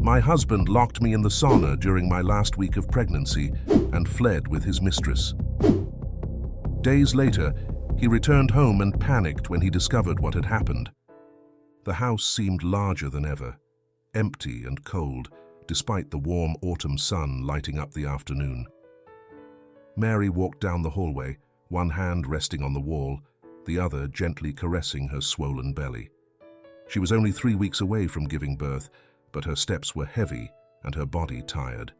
My husband locked me in the sauna during my last week of pregnancy and fled with his mistress. Days later, he returned home and panicked when he discovered what had happened. The house seemed larger than ever, empty and cold, despite the warm autumn sun lighting up the afternoon. Mary walked down the hallway, one hand resting on the wall, the other gently caressing her swollen belly. She was only 3 weeks away from giving birth, but her steps were heavy and her body tired.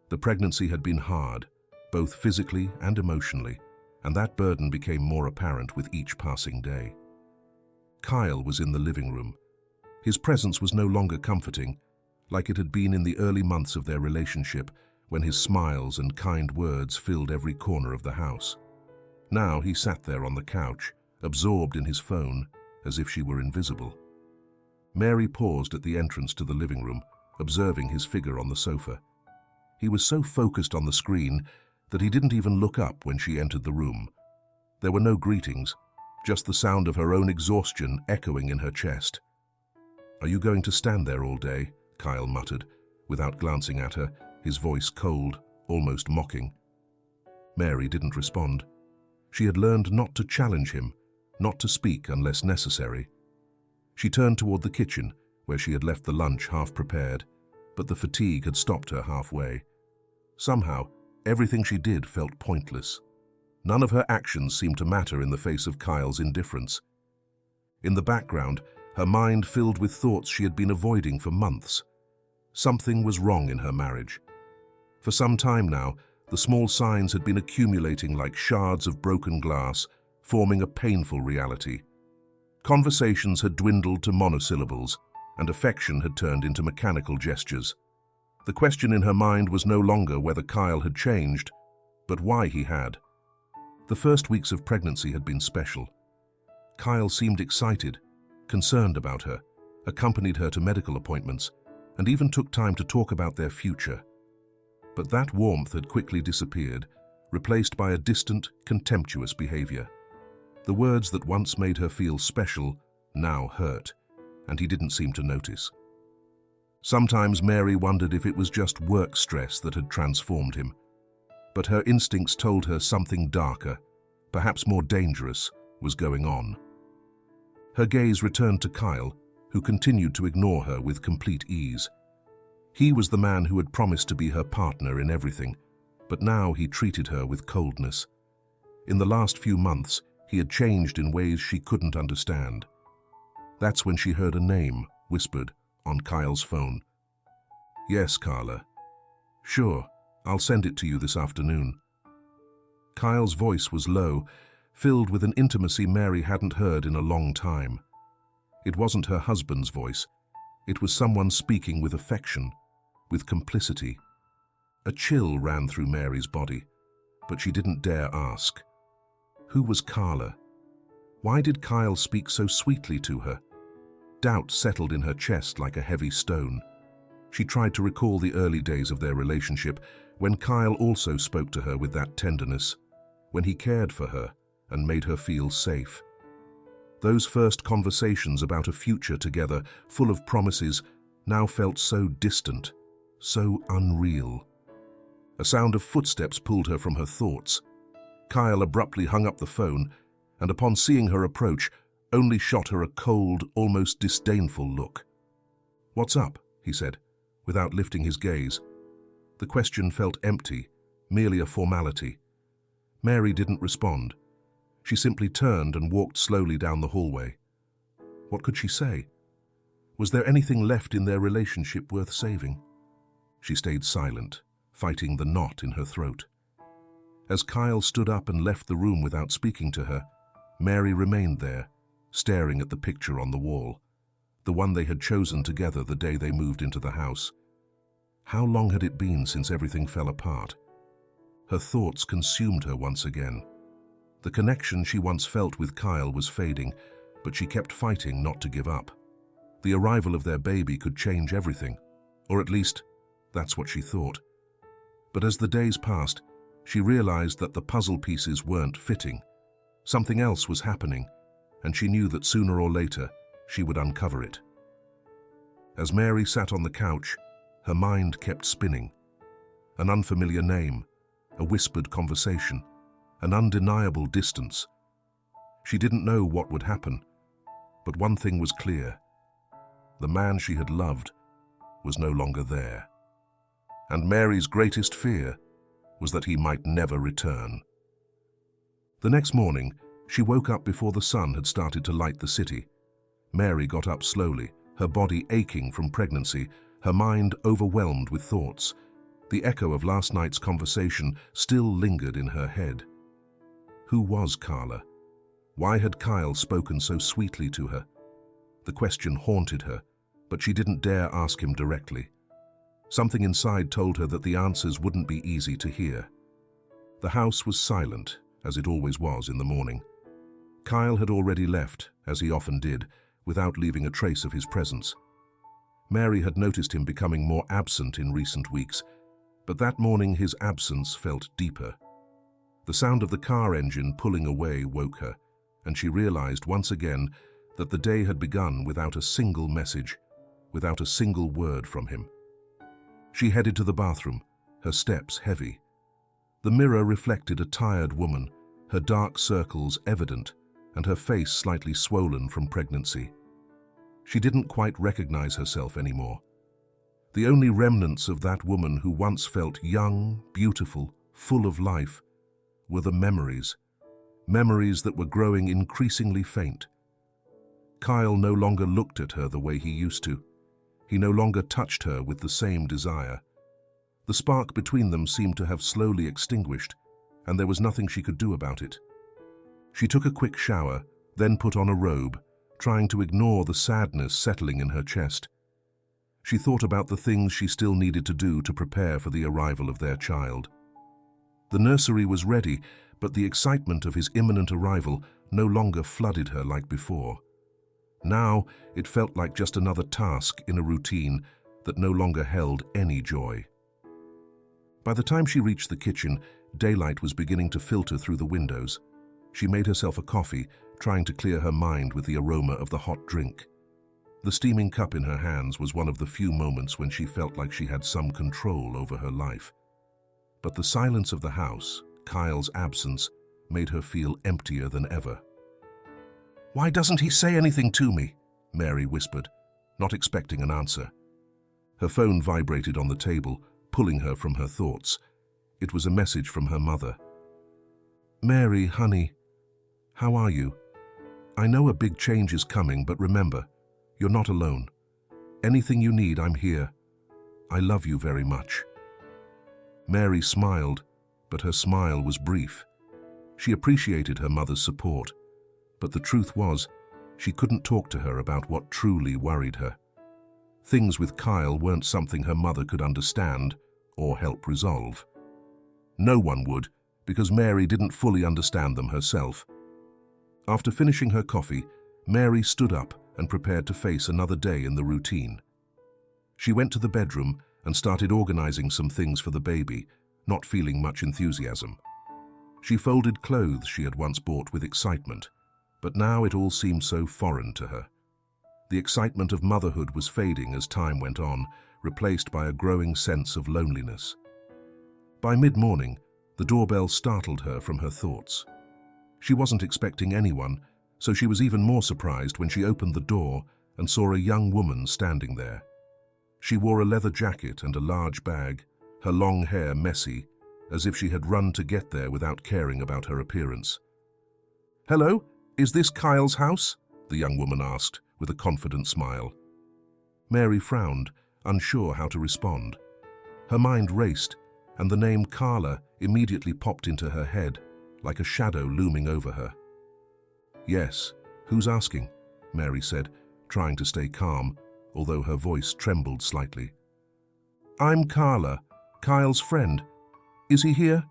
The pregnancy had been hard, both physically and emotionally, and that burden became more apparent with each passing day. Kyle was in the living room. His presence was no longer comforting, like it had been in the early months of their relationship, when his smiles and kind words filled every corner of the house. Now he sat there on the couch, absorbed in his phone, as if she were invisible. Mary paused at the entrance to the living room, observing his figure on the sofa. He was so focused on the screen that he didn't even look up when she entered the room. There were no greetings, just the sound of her own exhaustion echoing in her chest. "Are you going to stand there all day?" Kyle muttered, without glancing at her, his voice cold, almost mocking. Mary didn't respond. She had learned not to challenge him, not to speak unless necessary. She turned toward the kitchen, where she had left the lunch half prepared, but the fatigue had stopped her halfway. Somehow, everything she did felt pointless. None of her actions seemed to matter in the face of Kyle's indifference. In the background, her mind filled with thoughts she had been avoiding for months. Something was wrong in her marriage. For some time now, the small signs had been accumulating like shards of broken glass, forming a painful reality. Conversations had dwindled to monosyllables, and affection had turned into mechanical gestures. The question in her mind was no longer whether Kyle had changed, but why he had. The first weeks of pregnancy had been special. Kyle seemed excited, concerned about her, accompanied her to medical appointments, and even took time to talk about their future. But that warmth had quickly disappeared, replaced by a distant, contemptuous behavior. The words that once made her feel special now hurt, and he didn't seem to notice. Sometimes Mary wondered if it was just work stress that had transformed him. But her instincts told her something darker, perhaps more dangerous, was going on. Her gaze returned to Kyle, who continued to ignore her with complete ease. He was the man who had promised to be her partner in everything, but now he treated her with coldness. In the last few months, he had changed in ways she couldn't understand. That's when she heard a name, whispered, on Kyle's phone. "Yes, Carla. Sure, I'll send it to you this afternoon." Kyle's voice was low, filled with an intimacy Mary hadn't heard in a long time. It wasn't her husband's voice. It was someone speaking with affection, with complicity. A chill ran through Mary's body, but she didn't dare ask. Who was Carla? Why did Kyle speak so sweetly to her? Doubt settled in her chest like a heavy stone. She tried to recall the early days of their relationship, when Kyle also spoke to her with that tenderness, when he cared for her and made her feel safe. Those first conversations about a future together, full of promises, now felt so distant, so unreal. A sound of footsteps pulled her from her thoughts. Kyle abruptly hung up the phone, and upon seeing her approach, only shot her a cold, almost disdainful look. "What's up?" he said, without lifting his gaze. The question felt empty, merely a formality. Mary didn't respond. She simply turned and walked slowly down the hallway. What could she say? Was there anything left in their relationship worth saving? She stayed silent, fighting the knot in her throat. As Kyle stood up and left the room without speaking to her, Mary remained there, staring at the picture on the wall, the one they had chosen together the day they moved into the house. How long had it been since everything fell apart? Her thoughts consumed her once again. The connection she once felt with Kyle was fading, but she kept fighting not to give up. The arrival of their baby could change everything, or at least, that's what she thought. But as the days passed, she realized that the puzzle pieces weren't fitting. Something else was happening, and she knew that sooner or later she would uncover it. As Mary sat on the couch, Her mind kept spinning. An unfamiliar name, a whispered conversation, an undeniable distance. She didn't know what would happen, but one thing was clear. The man she had loved was no longer there. And Mary's greatest fear was that he might never return. The next morning, she woke up before the sun had started to light the city. Mary got up slowly, her body aching from pregnancy, her mind overwhelmed with thoughts. The echo of last night's conversation still lingered in her head. Who was Carla? Why had Kyle spoken so sweetly to her? The question haunted her, but she didn't dare ask him directly. Something inside told her that the answers wouldn't be easy to hear. The house was silent, as it always was in the morning. Kyle had already left, as he often did, without leaving a trace of his presence. Mary had noticed him becoming more absent in recent weeks, but that morning his absence felt deeper. The sound of the car engine pulling away woke her, and she realized once again that the day had begun without a single message, without a single word from him. She headed to the bathroom, her steps heavy. The mirror reflected a tired woman, her dark circles evident, and her face slightly swollen from pregnancy. She didn't quite recognize herself anymore. The only remnants of that woman who once felt young, beautiful, full of life, were the memories that were growing increasingly faint. Kyle no longer looked at her the way he used to. He no longer touched her with the same desire. The spark between them seemed to have slowly extinguished, and there was nothing she could do about it. She took a quick shower, then put on a robe, trying to ignore the sadness settling in her chest. She thought about the things she still needed to do to prepare for the arrival of their child. The nursery was ready, but the excitement of his imminent arrival no longer flooded her like before. Now it felt like just another task in a routine that no longer held any joy. By the time she reached the kitchen, daylight was beginning to filter through the windows. She made herself a coffee, trying to clear her mind with the aroma of the hot drink. The steaming cup in her hands was one of the few moments when she felt like she had some control over her life. But the silence of the house, Kyle's absence, made her feel emptier than ever. "Why doesn't he say anything to me?" Mary whispered, not expecting an answer. Her phone vibrated on the table, pulling her from her thoughts. It was a message from her mother. "Mary, honey, how are you? I know a big change is coming, but remember, you're not alone. Anything you need, I'm here. I love you very much." Mary smiled, but her smile was brief. She appreciated her mother's support, but the truth was, she couldn't talk to her about what truly worried her. Things with Kyle weren't something her mother could understand or help resolve. No one would, because Mary didn't fully understand them herself. After finishing her coffee, Mary stood up and prepared to face another day in the routine. She went to the bedroom and started organizing some things for the baby, not feeling much enthusiasm. She folded clothes she had once bought with excitement, but now it all seemed so foreign to her. The excitement of motherhood was fading as time went on, replaced by a growing sense of loneliness. By mid-morning, the doorbell startled her from her thoughts. She wasn't expecting anyone, so she was even more surprised when she opened the door and saw a young woman standing there. She wore a leather jacket and a large bag, her long hair messy, as if she had run to get there without caring about her appearance. "Hello, is this Kyle's house?" the young woman asked, with a confident smile. Mary frowned, unsure how to respond. Her mind raced, and the name Carla immediately popped into her head, like a shadow looming over her. "Yes, who's asking?" Mary said, trying to stay calm, although her voice trembled slightly. "I'm Carla, Kyle's friend. Is he here?"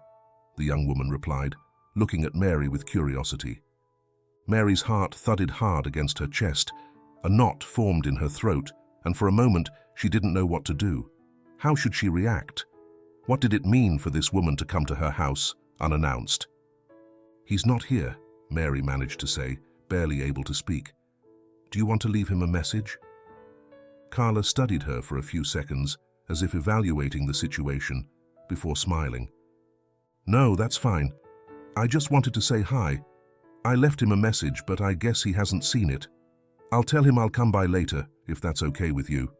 the young woman replied, looking at Mary with curiosity. Mary's heart thudded hard against her chest, a knot formed in her throat, and for a moment she didn't know what to do. How should she react? What did it mean for this woman to come to her house, unannounced? "He's not here," Mary managed to say, barely able to speak. "Do you want to leave him a message?" Carla studied her for a few seconds, as if evaluating the situation, before smiling. "No, that's fine. I just wanted to say hi. I left him a message, but I guess he hasn't seen it. I'll tell him I'll come by later, if that's okay with you."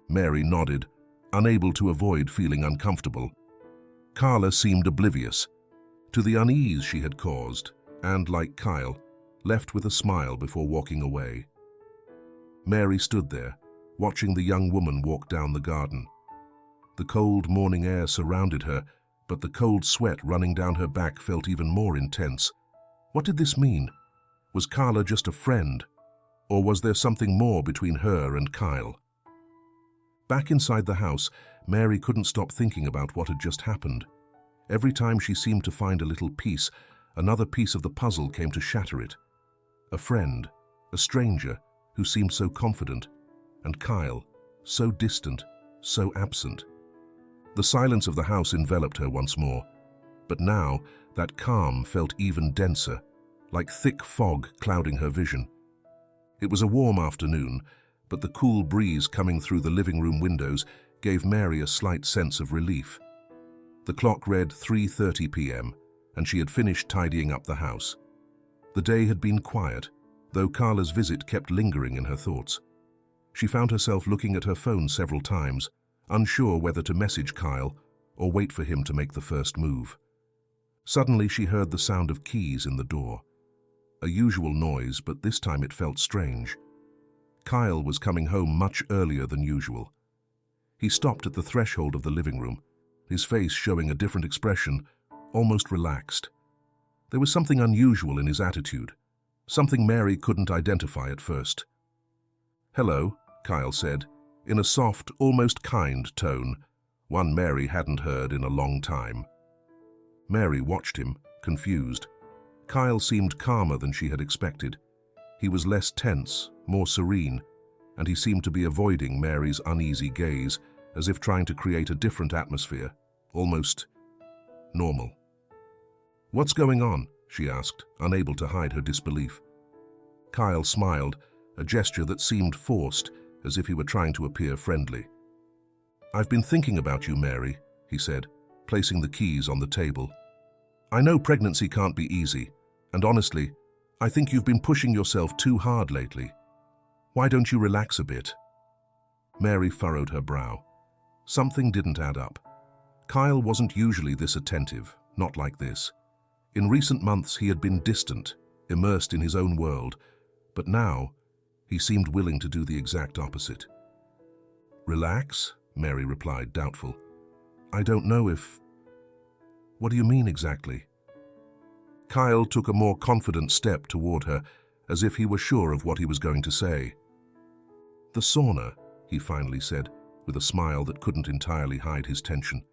Mary nodded, unable to avoid feeling uncomfortable. Carla seemed oblivious to the unease she had caused, and, like Kyle, left with a smile before walking away. Mary stood there, watching the young woman walk down the garden. The cold morning air surrounded her, but the cold sweat running down her back felt even more intense. What did this mean? Was Carla just a friend, or was there something more between her and Kyle? Back inside the house, Mary couldn't stop thinking about what had just happened. Every time she seemed to find a little piece, another piece of the puzzle came to shatter it. A friend, a stranger, who seemed so confident, and Kyle, so distant, so absent. The silence of the house enveloped her once more, but now that calm felt even denser, like thick fog clouding her vision. It was a warm afternoon, but the cool breeze coming through the living room windows gave Mary a slight sense of relief. The clock read 3:30 p.m., and she had finished tidying up the house. The day had been quiet, though Carla's visit kept lingering in her thoughts. She found herself looking at her phone several times, unsure whether to message Kyle or wait for him to make the first move. Suddenly she heard the sound of keys in the door. A usual noise, but this time it felt strange. Kyle was coming home much earlier than usual. He stopped at the threshold of the living room, his face showing a different expression, almost relaxed. There was something unusual in his attitude, something Mary couldn't identify at first. "Hello," Kyle said, in a soft, almost kind tone, one Mary hadn't heard in a long time. Mary watched him, confused. Kyle seemed calmer than she had expected. He was less tense, more serene, and he seemed to be avoiding Mary's uneasy gaze, as if trying to create a different atmosphere, almost normal. "What's going on?" she asked, unable to hide her disbelief. Kyle smiled, a gesture that seemed forced, as if he were trying to appear friendly. "I've been thinking about you, Mary," he said, placing the keys on the table. "I know pregnancy can't be easy, and honestly, I think you've been pushing yourself too hard lately. Why don't you relax a bit?" Mary furrowed her brow. Something didn't add up. Kyle wasn't usually this attentive, not like this. In recent months he had been distant, immersed in his own world, but now he seemed willing to do the exact opposite. "Relax?" Mary replied, doubtful. "I don't know if... What do you mean exactly?" Kyle took a more confident step toward her, as if he were sure of what he was going to say. "The sauna," he finally said, with a smile that couldn't entirely hide his tension.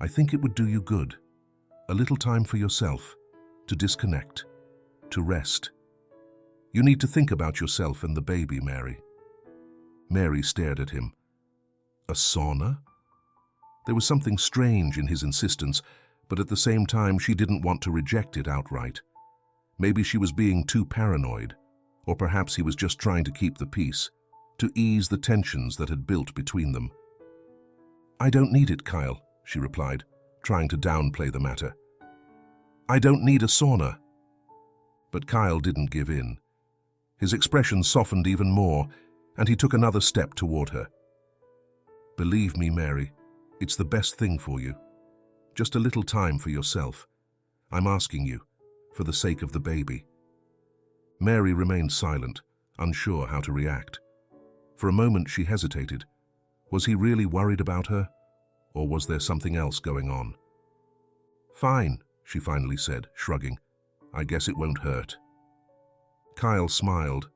"I think it would do you good. A little time for yourself, to disconnect, to rest. You need to think about yourself and the baby, Mary." Mary stared at him. A sauna? There was something strange in his insistence, but at the same time she didn't want to reject it outright. Maybe she was being too paranoid, or perhaps he was just trying to keep the peace, to ease the tensions that had built between them. "I don't need it, Kyle," she replied, trying to downplay the matter. "I don't need a sauna." But Kyle didn't give in. His expression softened even more, and he took another step toward her. "Believe me, Mary, it's the best thing for you. Just a little time for yourself. I'm asking you, for the sake of the baby." Mary remained silent, unsure how to react. For a moment she hesitated. Was he really worried about her, or was there something else going on? "Fine," she finally said, shrugging. "I guess it won't hurt." Kyle smiled,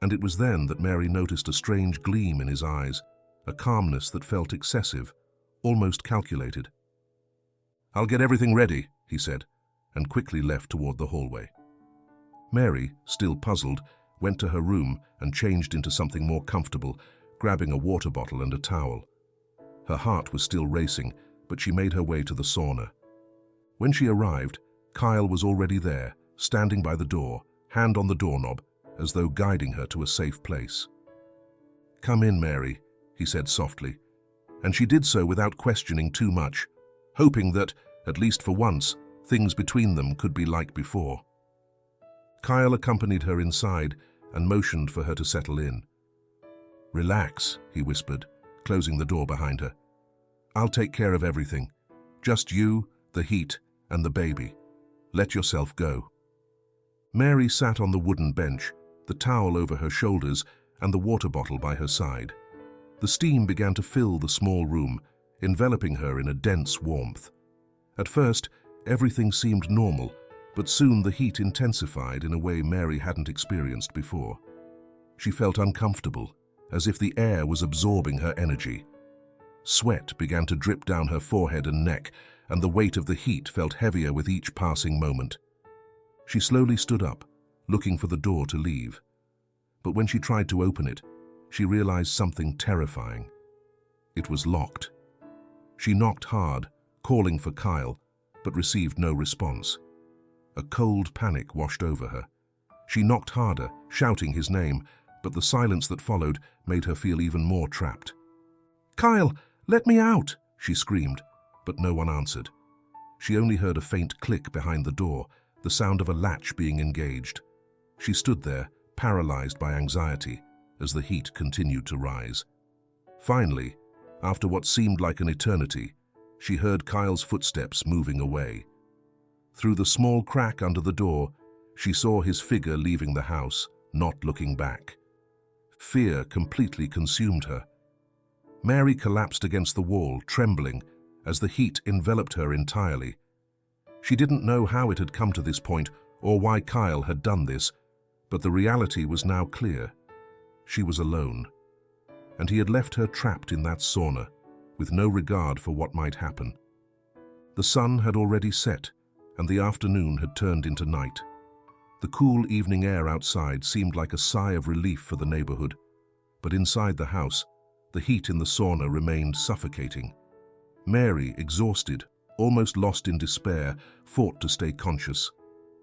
and it was then that Mary noticed a strange gleam in his eyes, a calmness that felt excessive, almost calculated. "I'll get everything ready," he said, and quickly left toward the hallway. Mary, still puzzled, went to her room and changed into something more comfortable, grabbing a water bottle and a towel. Her heart was still racing, but she made her way to the sauna. When she arrived, Kyle was already there, standing by the door, hand on the doorknob, as though guiding her to a safe place. "Come in, Mary," he said softly. and she did so without questioning too much, hoping that, at least for once, things between them could be like before. Kyle accompanied her inside and motioned for her to settle in. "Relax," he whispered, closing the door behind her. "I'll take care of everything. Just you, the heat, and the baby. Let yourself go." Mary sat on the wooden bench, the towel over her shoulders and the water bottle by her side. The steam began to fill the small room, enveloping her in a dense warmth. At first, everything seemed normal, but soon the heat intensified in a way Mary hadn't experienced before. She felt uncomfortable, as if the air was absorbing her energy. Sweat began to drip down her forehead and neck, and the weight of the heat felt heavier with each passing moment. She slowly stood up, looking for the door to leave. But when she tried to open it, she realized something terrifying. It was locked. She knocked hard, calling for Kyle, but received no response. A cold panic washed over her. She knocked harder, shouting his name, but the silence that followed made her feel even more trapped. "Kyle, let me out!" she screamed, but no one answered. She only heard a faint click behind the door, the sound of a latch being engaged. She stood there, paralyzed by anxiety, as the heat continued to rise. Finally, after what seemed like an eternity, she heard Kyle's footsteps moving away. Through the small crack under the door, she saw his figure leaving the house, not looking back. Fear completely consumed her. Mary collapsed against the wall, trembling, as the heat enveloped her entirely. She didn't know how it had come to this point or why Kyle had done this, but the reality was now clear. She was alone, and he had left her trapped in that sauna, with no regard for what might happen. The sun had already set, and the afternoon had turned into night. The cool evening air outside seemed like a sigh of relief for the neighborhood, but inside the house, the heat in the sauna remained suffocating. Mary, exhausted, almost lost in despair, fought to stay conscious.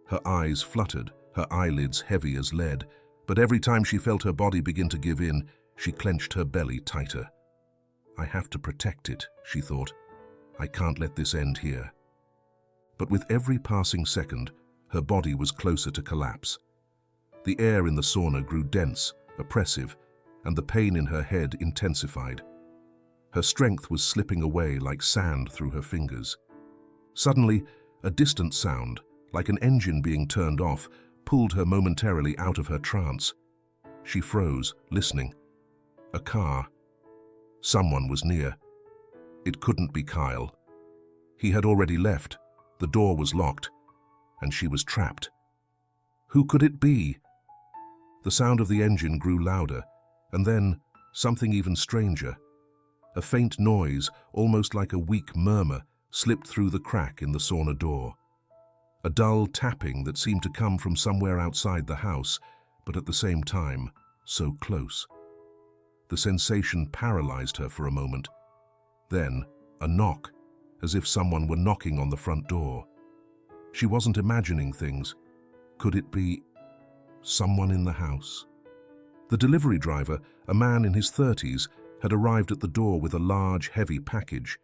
Her eyes fluttered, her eyelids heavy as lead, but every time she felt her body begin to give in, she clenched her belly tighter. "I have to protect it," she thought. "I can't let this end here." But with every passing second, her body was closer to collapse. The air in the sauna grew dense, oppressive, and the pain in her head intensified. Her strength was slipping away like sand through her fingers. Suddenly, a distant sound, like an engine being turned off, pulled her momentarily out of her trance. She froze, listening. A car. Someone was near. It couldn't be Kyle. He had already left, the door was locked, and she was trapped. Who could it be? The sound of the engine grew louder, and then something even stranger. A faint noise, almost like a weak murmur, slipped through the crack in the sauna door. A dull tapping that seemed to come from somewhere outside the house, but at the same time, so close. The sensation paralyzed her for a moment. Then, a knock, as if someone were knocking on the front door. She wasn't imagining things. Could it be someone in the house? The delivery driver, a man in his 30s, had arrived at the door with a large, heavy package.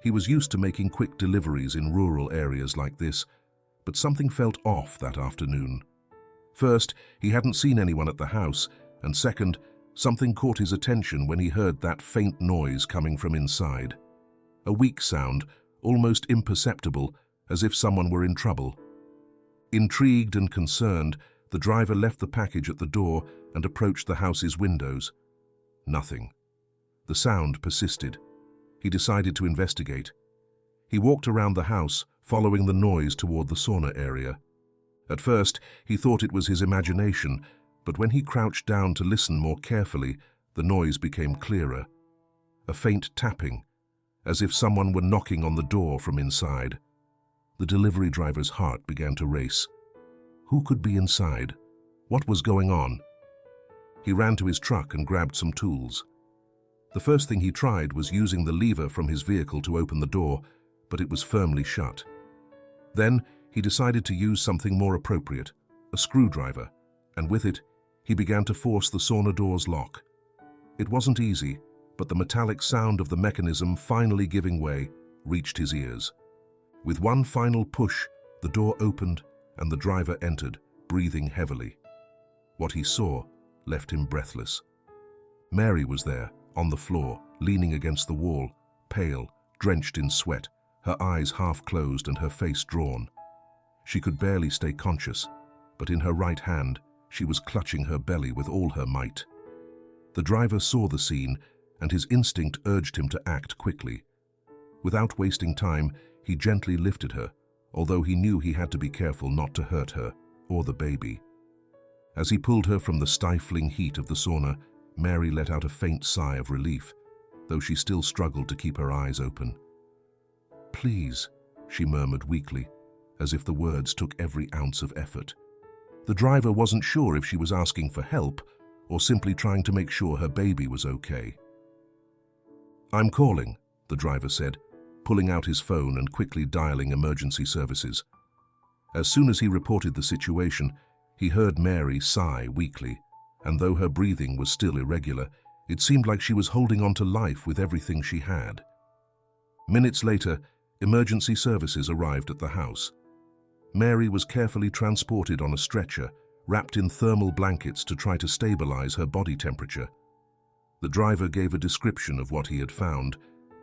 He was used to making quick deliveries in rural areas like this, but something felt off that afternoon. First, he hadn't seen anyone at the house, and second, something caught his attention when he heard that faint noise coming from inside. A weak sound, almost imperceptible, as if someone were in trouble. Intrigued and concerned, the driver left the package at the door and approached the house's windows. Nothing. The sound persisted. He decided to investigate. He walked around the house, following the noise toward the sauna area. At first, he thought it was his imagination, but when he crouched down to listen more carefully, the noise became clearer. A faint tapping, as if someone were knocking on the door from inside. The delivery driver's heart began to race. Who could be inside? What was going on? He ran to his truck and grabbed some tools. The first thing he tried was using the lever from his vehicle to open the door, but it was firmly shut. Then he decided to use something more appropriate, a screwdriver, and with it, he began to force the sauna door's lock. It wasn't easy, but the metallic sound of the mechanism finally giving way reached his ears. With one final push, the door opened and the driver entered, breathing heavily. What he saw left him breathless. Mary was there, on the floor, leaning against the wall, pale, drenched in sweat, her eyes half closed and her face drawn. She could barely stay conscious, but in her right hand, she was clutching her belly with all her might. The driver saw the scene, and his instinct urged him to act quickly. Without wasting time, he gently lifted her, although he knew he had to be careful not to hurt her or the baby. As he pulled her from the stifling heat of the sauna, Mary let out a faint sigh of relief, though she still struggled to keep her eyes open. "Please," she murmured weakly, as if the words took every ounce of effort. The driver wasn't sure if she was asking for help or simply trying to make sure her baby was okay. "I'm calling," the driver said, pulling out his phone and quickly dialing emergency services. As soon as he reported the situation, he heard Mary sigh weakly, and though her breathing was still irregular, it seemed like she was holding on to life with everything she had. Minutes later, emergency services arrived at the house. Mary was carefully transported on a stretcher, wrapped in thermal blankets to try to stabilize her body temperature. The driver gave a description of what he had found,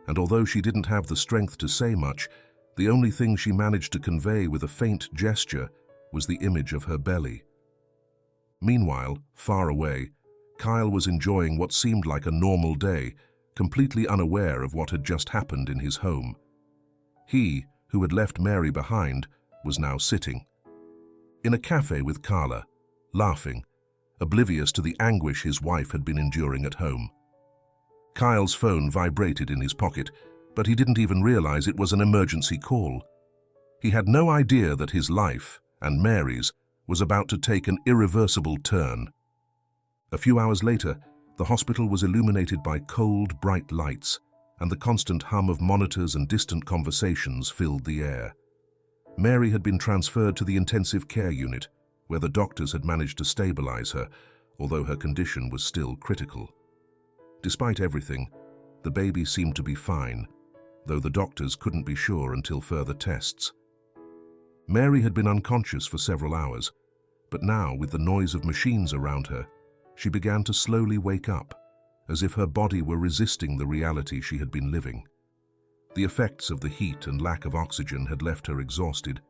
and although she didn't have the strength to say much, the only thing she managed to convey with a faint gesture was the image of her belly. Meanwhile, far away, Kyle was enjoying what seemed like a normal day, completely unaware of what had just happened in his home. He, who had left Mary behind, was now sitting in a cafe with Carla, laughing, oblivious to the anguish his wife had been enduring at home. Kyle's phone vibrated in his pocket, but he didn't even realize it was an emergency call. He had no idea that his life, and Mary's, was about to take an irreversible turn. A few hours later, the hospital was illuminated by cold, bright lights, and the constant hum of monitors and distant conversations filled the air. Mary had been transferred to the intensive care unit, where the doctors had managed to stabilize her, although her condition was still critical. Despite everything, the baby seemed to be fine, though the doctors couldn't be sure until further tests. Mary had been unconscious for several hours, but now, with the noise of machines around her, she began to slowly wake up, as if her body were resisting the reality she had been living. The effects of the heat and lack of oxygen had left her exhausted,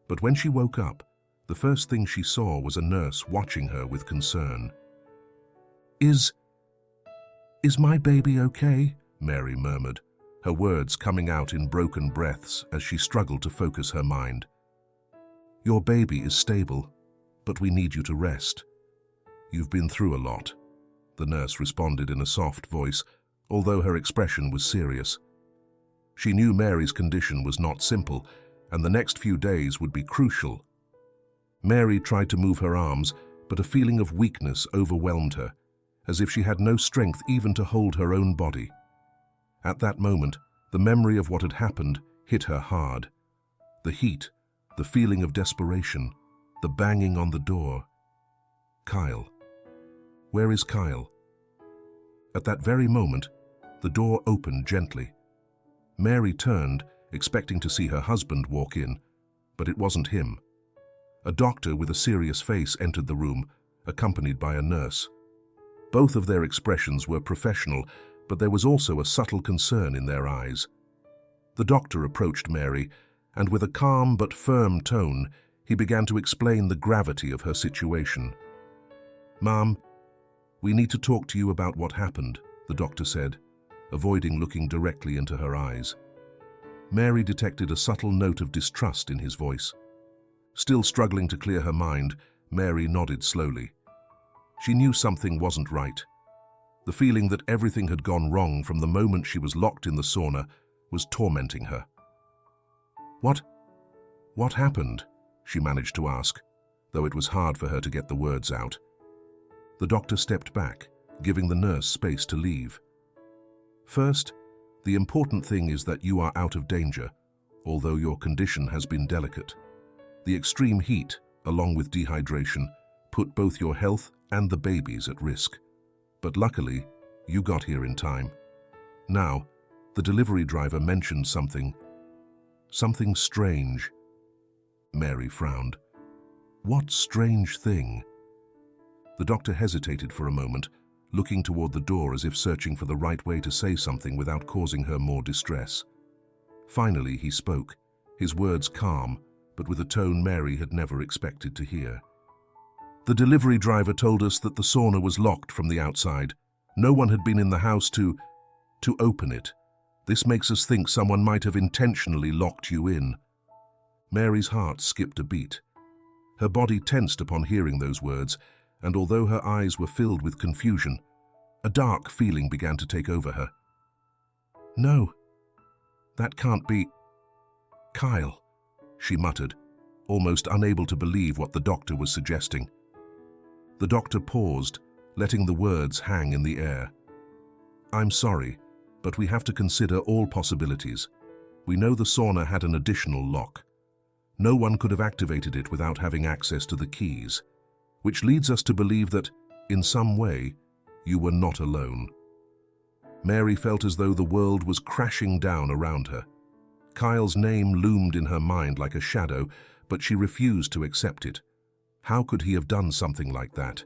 but when she woke up, the first thing she saw was a nurse watching her with concern. Is my baby okay?" Mary murmured, her words coming out in broken breaths as she struggled to focus her mind. "Your baby is stable, but we need you to rest. You've been through a lot," the nurse responded in a soft voice, although her expression was serious. She knew Mary's condition was not simple, and the next few days would be crucial. Mary tried to move her arms, but a feeling of weakness overwhelmed her, as if she had no strength even to hold her own body. At that moment, the memory of what had happened hit her hard. The heat, the feeling of desperation, the banging on the door. Kyle. Where is Kyle? At that very moment, the door opened gently. Mary turned, expecting to see her husband walk in, but it wasn't him. A doctor with a serious face entered the room, accompanied by a nurse. Both of their expressions were professional, but there was also a subtle concern in their eyes. The doctor approached Mary, and with a calm but firm tone, he began to explain the gravity of her situation. "Ma'am, we need to talk to you about what happened," the doctor said, avoiding looking directly into her eyes. Mary detected a subtle note of distrust in his voice. Still struggling to clear her mind, Mary nodded slowly. She knew something wasn't right. The feeling that everything had gone wrong from the moment she was locked in the sauna was tormenting her. What happened?" she managed to ask, though it was hard for her to get the words out. The doctor stepped back, giving the nurse space to leave. "First, the important thing is that you are out of danger, although your condition has been delicate. The extreme heat, along with dehydration, put both your health and the baby's at risk. But luckily, you got here in time. Now, the delivery driver mentioned something strange. Mary frowned. What strange thing? The doctor hesitated for a moment, looking toward the door as if searching for the right way to say something without causing her more distress. Finally, he spoke, his words calm, but with a tone Mary had never expected to hear. The delivery driver told us that the sauna was locked from the outside. No one had been in the house to open it. This makes us think someone might have intentionally locked you in. Mary's heart skipped a beat. Her body tensed upon hearing those words, and although her eyes were filled with confusion, a dark feeling began to take over her. No, that can't be Kyle, she muttered, almost unable to believe what the doctor was suggesting. The doctor paused, letting the words hang in the air. I'm sorry, but we have to consider all possibilities. We know the sauna had an additional lock. No one could have activated it without having access to the keys, which leads us to believe that, in some way, you were not alone. Mary felt as though the world was crashing down around her. Kyle's name loomed in her mind like a shadow, but she refused to accept it. How could he have done something like that?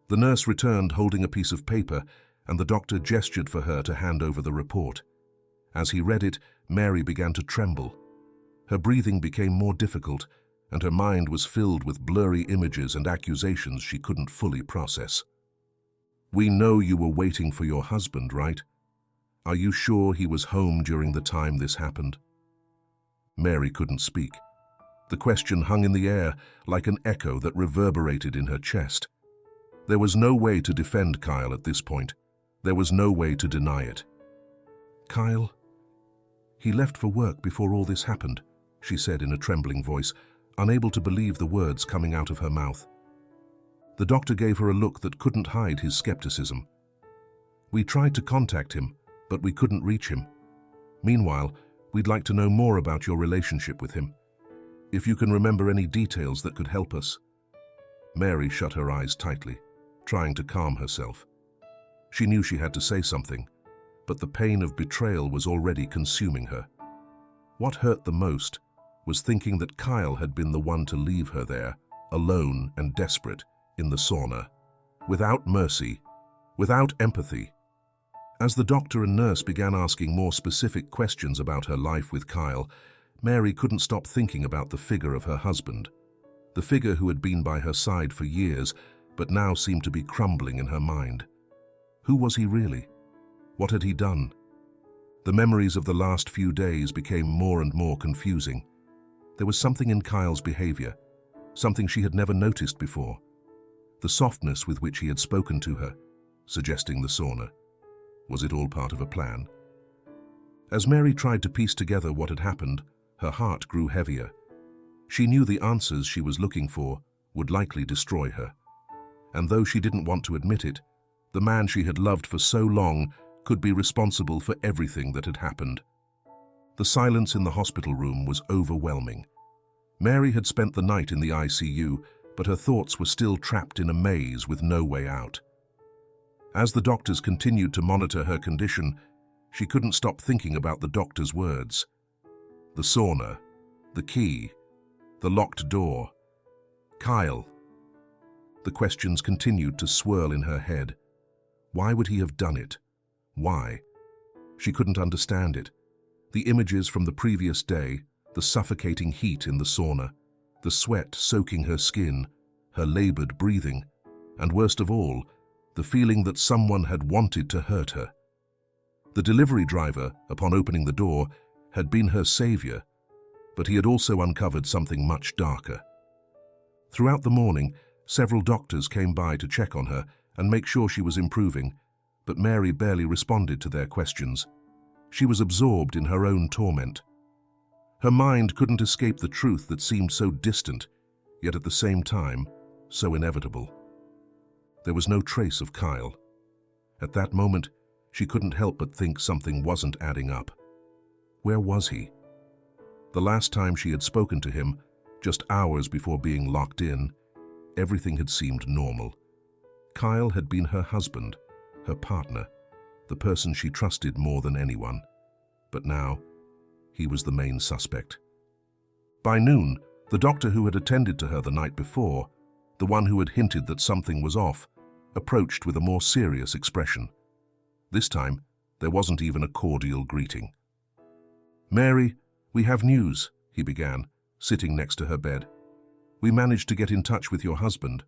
The nurse returned holding a piece of paper, and the doctor gestured for her to hand over the report. As he read it, Mary began to tremble. Her breathing became more difficult, and her mind was filled with blurry images and accusations she couldn't fully process. We know you were waiting for your husband, right? Are you sure he was home during the time this happened? Mary couldn't speak. The question hung in the air like an echo that reverberated in her chest. There was no way to defend Kyle at this point. There was no way to deny it. Kyle? He left for work before all this happened, she said in a trembling voice, unable to believe the words coming out of her mouth. The doctor gave her a look that couldn't hide his skepticism. We tried to contact him, but we couldn't reach him. Meanwhile, we'd like to know more about your relationship with him. If you can remember any details that could help us. Mary shut her eyes tightly, trying to calm herself. She knew she had to say something, but the pain of betrayal was already consuming her. What hurt the most was thinking that Kyle had been the one to leave her there, alone and desperate, in the sauna, without mercy, without empathy. As the doctor and nurse began asking more specific questions about her life with Kyle, Mary couldn't stop thinking about the figure of her husband, the figure who had been by her side for years, but now seemed to be crumbling in her mind. Who was he really? What had he done? The memories of the last few days became more and more confusing. There was something in Kyle's behavior, something she had never noticed before. The softness with which he had spoken to her, suggesting the sauna. Was it all part of a plan? As Mary tried to piece together what had happened, her heart grew heavier. She knew the answers she was looking for would likely destroy her. And though she didn't want to admit it, the man she had loved for so long could be responsible for everything that had happened. The silence in the hospital room was overwhelming. Mary had spent the night in the ICU, but her thoughts were still trapped in a maze with no way out. As the doctors continued to monitor her condition, she couldn't stop thinking about the doctor's words. The sauna, the key, the locked door. Kyle. The questions continued to swirl in her head. Why would he have done it? Why? She couldn't understand it. The images from the previous day, the suffocating heat in the sauna, the sweat soaking her skin, her labored breathing, and worst of all, the feeling that someone had wanted to hurt her. The delivery driver, upon opening the door, had been her savior, but he had also uncovered something much darker. Throughout the morning, several doctors came by to check on her and make sure she was improving, but Mary barely responded to their questions. She was absorbed in her own torment. Her mind couldn't escape the truth that seemed so distant, yet at the same time, so inevitable. There was no trace of Kyle. At that moment, she couldn't help but think something wasn't adding up. Where was he? The last time she had spoken to him, just hours before being locked in, everything had seemed normal. Kyle had been her husband, her partner, the the person she trusted more than anyone. But now, he was the main suspect. By noon, the doctor who had attended to her the night before, the one who had hinted that something was off, approached with a more serious expression. This time, there wasn't even a cordial greeting. "Mary, we have news," he began, sitting next to her bed. "We managed to get in touch with your husband."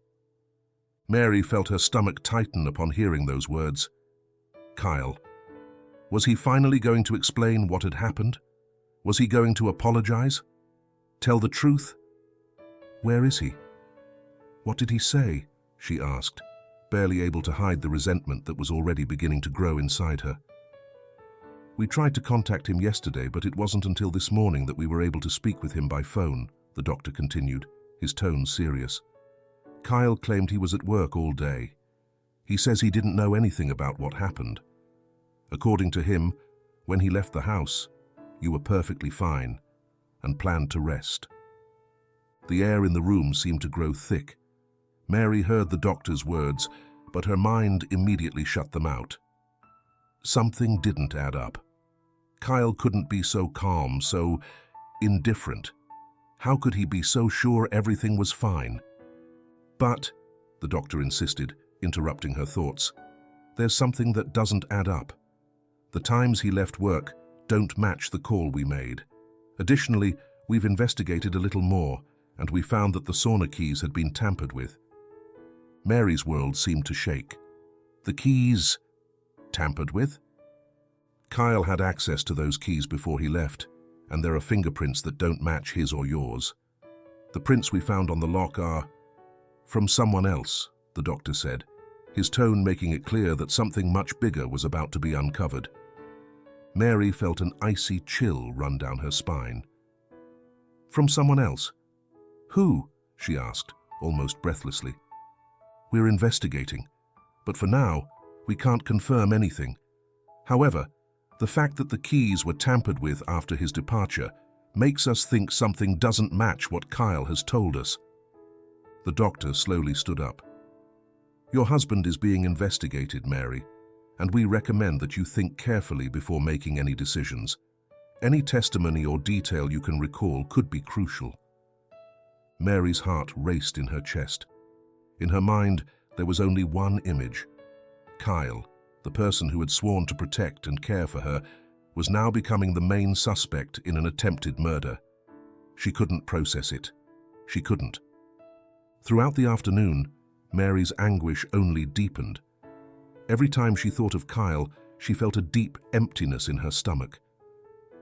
Mary felt her stomach tighten upon hearing those words. Kyle. Was he finally going to explain what had happened? Was he going to apologize? Tell the truth? Where is he? What did he say? She asked, barely able to hide the resentment that was already beginning to grow inside her. "We tried to contact him yesterday, but it wasn't until this morning that we were able to speak with him by phone," the doctor continued, his tone serious. "Kyle claimed he was at work all day. He says he didn't know anything about what happened. According to him, when he left the house, you were perfectly fine and planned to rest." The air in the room seemed to grow thick. Mary heard the doctor's words, but her mind immediately shut them out. Something didn't add up. Kyle couldn't be so calm, so indifferent. How could he be so sure everything was fine? "But," the doctor insisted, interrupting her thoughts, "there's something that doesn't add up. The times he left work don't match the call we made. Additionally, we've investigated a little more, and we found that the sauna keys had been tampered with." Mary's world seemed to shake. "The keys tampered with?" "Kyle had access to those keys before he left, and there are fingerprints that don't match his or yours. The prints we found on the lock are from someone else," the doctor said, his tone making it clear that something much bigger was about to be uncovered. Mary felt an icy chill run down her spine. "From someone else? Who?" she asked, almost breathlessly. "We're investigating, but for now, we can't confirm anything. However, the fact that the keys were tampered with after his departure makes us think something doesn't match what Kyle has told us." The doctor slowly stood up. "Your husband is being investigated, Mary, and we recommend that you think carefully before making any decisions. Any testimony or detail you can recall could be crucial." Mary's heart raced in her chest. In her mind, there was only one image. Kyle, the person who had sworn to protect and care for her, was now becoming the main suspect in an attempted murder. She couldn't process it. She couldn't. Throughout the afternoon, Mary's anguish only deepened. Every time she thought of Kyle, she felt a deep emptiness in her stomach.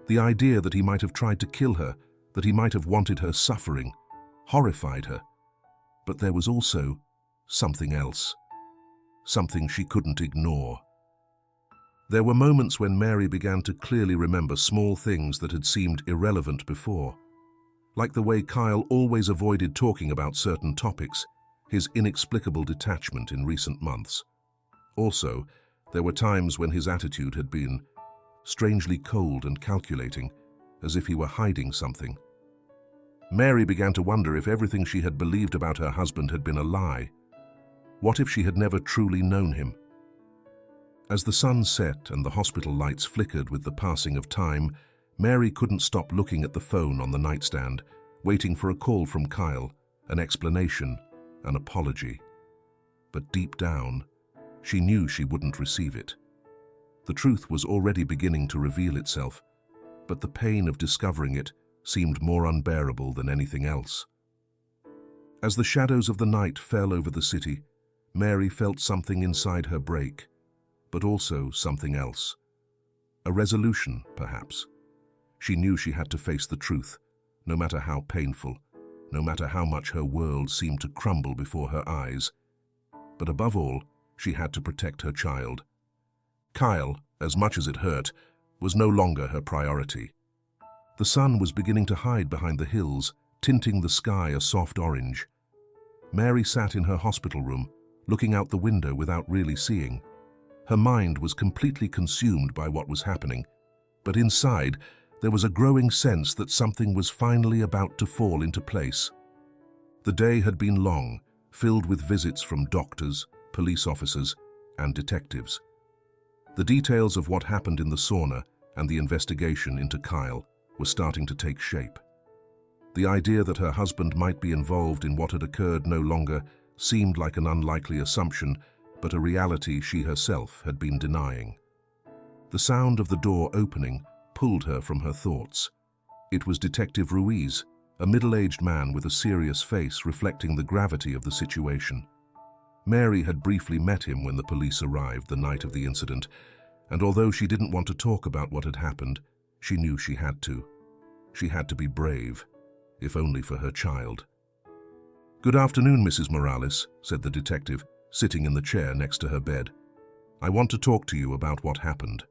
The idea that he might have tried to kill her, that he might have wanted her suffering, horrified her. But there was also something else, something she couldn't ignore. There were moments when Mary began to clearly remember small things that had seemed irrelevant before, like the way Kyle always avoided talking about certain topics, his inexplicable detachment in recent months. Also, there were times when his attitude had been strangely cold and calculating, as if he were hiding something. Mary began to wonder if everything she had believed about her husband had been a lie. What if she had never truly known him? As the sun set and the hospital lights flickered with the passing of time, Mary couldn't stop looking at the phone on the nightstand, waiting for a call from Kyle, an explanation, an apology. But deep down, she knew she wouldn't receive it. The truth was already beginning to reveal itself, but the pain of discovering it seemed more unbearable than anything else. As the shadows of the night fell over the city, Mary felt something inside her break, but also something else. A resolution, perhaps. She knew she had to face the truth, no matter how painful, no matter how much her world seemed to crumble before her eyes. But above all, she had to protect her child. Kyle, as much as it hurt, was no longer her priority. The sun was beginning to hide behind the hills, tinting the sky a soft orange. Mary sat in her hospital room, looking out the window without really seeing. Her mind was completely consumed by what was happening, but inside, there was a growing sense that something was finally about to fall into place. The day had been long, filled with visits from doctors, police officers, and detectives. The details of what happened in the sauna and the investigation into Kyle were starting to take shape. The idea that her husband might be involved in what had occurred no longer seemed like an unlikely assumption, but a reality she herself had been denying. The sound of the door opening pulled her from her thoughts. It was Detective Ruiz, a middle-aged man with a serious face reflecting the gravity of the situation. Mary had briefly met him when the police arrived the night of the incident, and although she didn't want to talk about what had happened, she knew she had to. She had to be brave, if only for her child. "Good afternoon, Mrs. Morales," said the detective, sitting in the chair next to her bed. "I want to talk to you about what happened.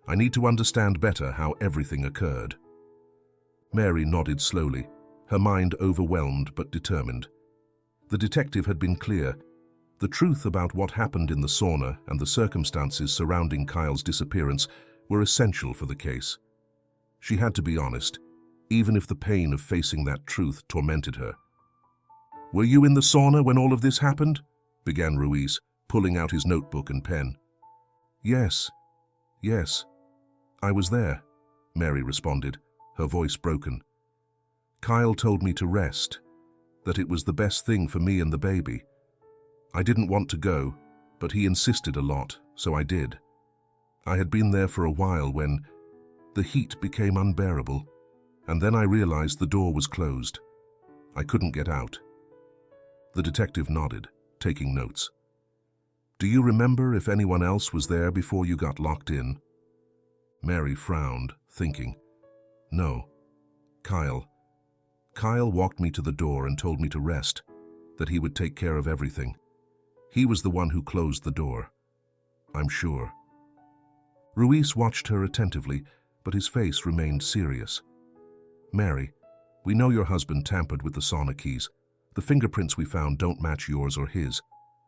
I need to understand better how everything occurred." Mary nodded slowly, her mind overwhelmed but determined. The detective had been clear. The truth about what happened in the sauna and the circumstances surrounding Kyle's disappearance were essential for the case. She had to be honest, even if the pain of facing that truth tormented her. "Were you in the sauna when all of this happened?" began Ruiz, pulling out his notebook and pen. Yes, I was there," Mary responded, her voice broken. "Kyle told me to rest, that it was the best thing for me and the baby. I didn't want to go, but he insisted a lot, so I did. I had been there for a while when the heat became unbearable, and then I realized the door was closed. I couldn't get out." The detective nodded, taking notes. "Do you remember if anyone else was there before you got locked in?" Mary frowned, thinking. "No. Kyle walked me to the door and told me to rest, that he would take care of everything. He was the one who closed the door. I'm sure." Ruiz watched her attentively, but his face remained serious. "Mary, we know your husband tampered with the sauna keys. The fingerprints we found don't match yours or his.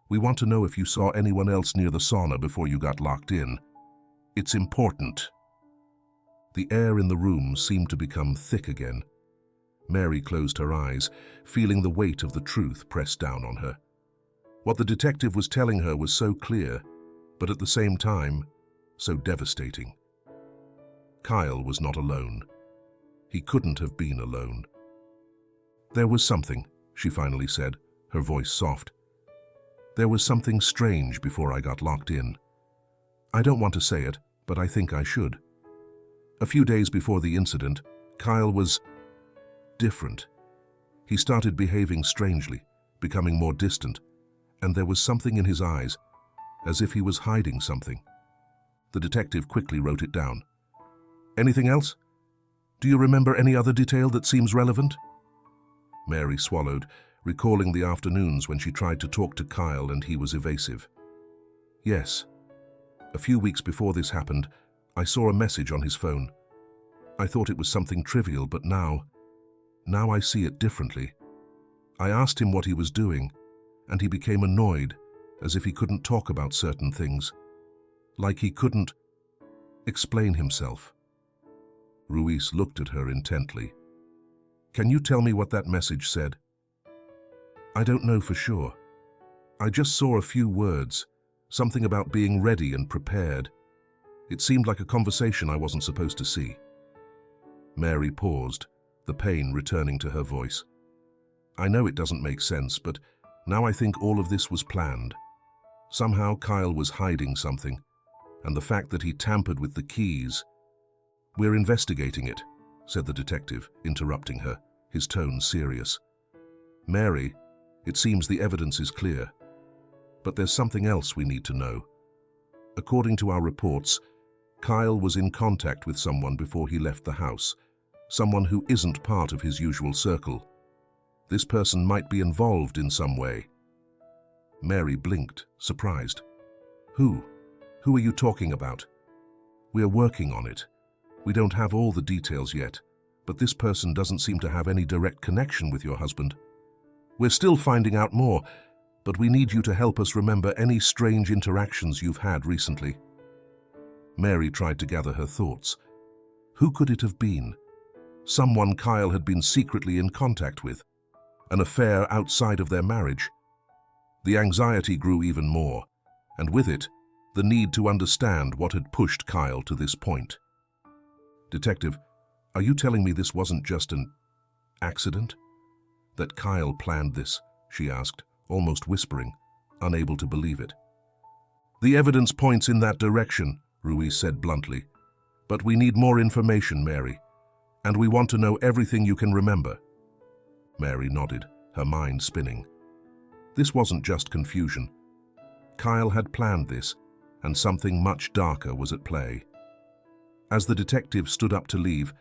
We want to know if you saw anyone else near the sauna before you got locked in. It's important." The air in the room seemed to become thick again. Mary closed her eyes, feeling the weight of the truth press down on her. What the detective was telling her was so clear, but at the same time, so devastating. Kyle was not alone. He couldn't have been alone. "There was something," she finally said, her voice soft. "There was something strange before I got locked in. I don't want to say it, but I think I should. A few days before the incident, Kyle was different. He started behaving strangely, becoming more distant, and there was something in his eyes, as if he was hiding something." The detective quickly wrote it down. "Anything else? Do you remember any other detail that seems relevant?" Mary swallowed, recalling the afternoons when she tried to talk to Kyle and he was evasive. "Yes. A few weeks before this happened, I saw a message on his phone. I thought it was something trivial, but now I see it differently. I asked him what he was doing, and he became annoyed, as if he couldn't talk about certain things. Like he couldn't explain himself." Ruiz looked at her intently. "Can you tell me what that message said?" "I don't know for sure. I just saw a few words, something about being ready and prepared. It seemed like a conversation I wasn't supposed to see." Mary paused, the pain returning to her voice. "I know it doesn't make sense, but now I think all of this was planned. Somehow Kyle was hiding something, and the fact that he tampered with the keys—" "We're investigating it," said the detective, interrupting her, his tone serious. "Mary, it seems the evidence is clear. But there's something else we need to know. According to our reports, Kyle was in contact with someone before he left the house, someone who isn't part of his usual circle. This person might be involved in some way." Mary blinked, surprised. Who? Who are you talking about?" "We're working on it. We don't have all the details yet, but this person doesn't seem to have any direct connection with your husband. We're still finding out more, but we need you to help us remember any strange interactions you've had recently." Mary tried to gather her thoughts. Who could it have been? Someone Kyle had been secretly in contact with. An affair outside of their marriage. The anxiety grew even more, and with it, the need to understand what had pushed Kyle to this point. "Detective, are you telling me this wasn't just an accident? That Kyle planned this?" she asked, almost whispering, unable to believe it. "The evidence points in that direction," Ruiz said bluntly. "But we need more information, Mary, and we want to know everything you can remember." Mary nodded, her mind spinning. This wasn't just confusion. Kyle had planned this, and something much darker was at play. As the detective stood up to leave,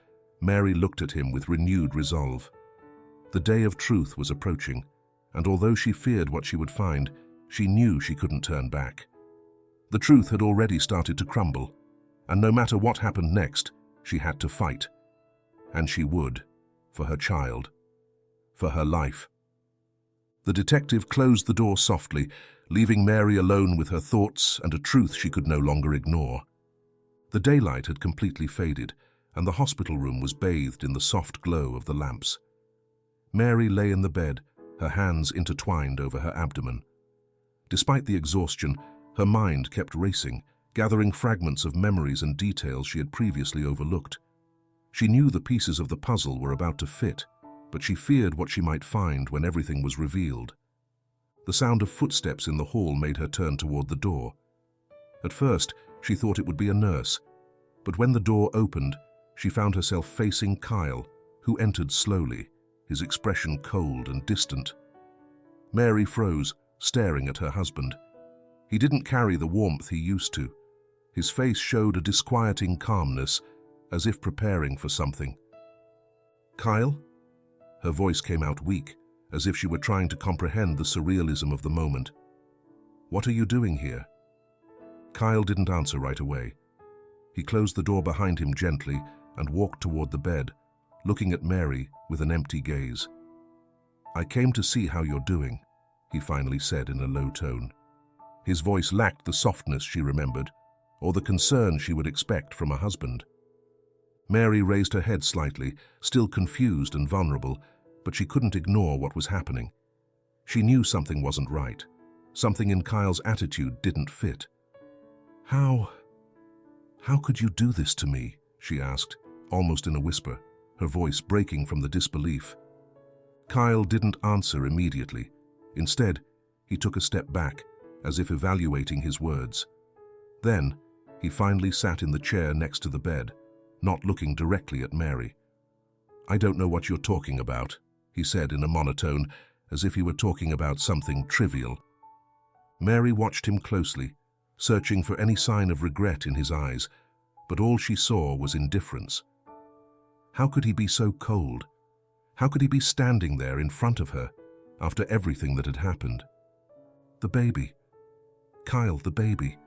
Mary looked at him with renewed resolve. The day of truth was approaching, and although she feared what she would find, she knew she couldn't turn back. The truth had already started to crumble, and no matter what happened next, she had to fight. And she would, for her child, for her life. The detective closed the door softly, leaving Mary alone with her thoughts and a truth she could no longer ignore. The daylight had completely faded, and the hospital room was bathed in the soft glow of the lamps. Mary lay in the bed, her hands intertwined over her abdomen. Despite the exhaustion, her mind kept racing, gathering fragments of memories and details she had previously overlooked. She knew the pieces of the puzzle were about to fit, but she feared what she might find when everything was revealed. The sound of footsteps in the hall made her turn toward the door. At first, she thought it would be a nurse, but when the door opened, she found herself facing Kyle, who entered slowly, his expression cold and distant. Mary froze, staring at her husband. He didn't carry the warmth he used to. His face showed a disquieting calmness, as if preparing for something. "Kyle?" Her voice came out weak, as if she were trying to comprehend the surrealism of the moment. "What are you doing here?" Kyle didn't answer right away. He closed the door behind him gently and walked toward the bed, looking at Mary with an empty gaze. "I came to see how you're doing," he finally said in a low tone. His voice lacked the softness she remembered, or the concern she would expect from a husband. Mary raised her head slightly, still confused and vulnerable, but she couldn't ignore what was happening. She knew something wasn't right. Something in Kyle's attitude didn't fit. How could you do this to me?" she asked, almost in a whisper, her voice breaking from the disbelief. Kyle didn't answer immediately. Instead, he took a step back, as if evaluating his words. Then, he finally sat in the chair next to the bed, not looking directly at Mary. "I don't know what you're talking about," he said in a monotone, as if he were talking about something trivial. Mary watched him closely, searching for any sign of regret in his eyes, but all she saw was indifference. How could he be so cold? How could he be standing there in front of her, after everything that had happened? "The baby. Kyle, the baby.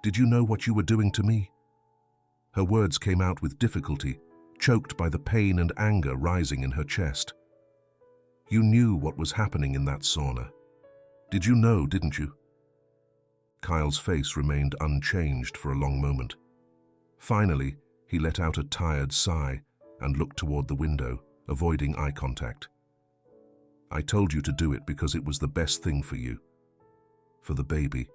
Did you know what you were doing to me?" Her words came out with difficulty, choked by the pain and anger rising in her chest. "You knew what was happening in that sauna. Did you know, didn't you?" Kyle's face remained unchanged for a long moment. Finally, he let out a tired sigh and looked toward the window, avoiding eye contact. "I told you to do it because it was the best thing for you. For the baby.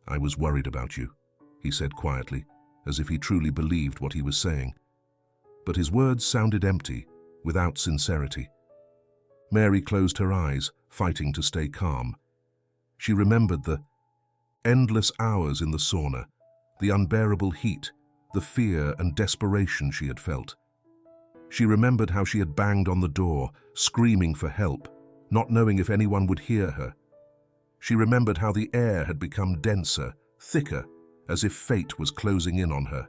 I was worried about you," he said quietly, as if he truly believed what he was saying. But his words sounded empty, without sincerity. Mary closed her eyes, fighting to stay calm. She remembered the endless hours in the sauna, the unbearable heat, the fear and desperation she had felt. She remembered how she had banged on the door, screaming for help, not knowing if anyone would hear her. She remembered how the air had become denser, thicker, as if fate was closing in on her.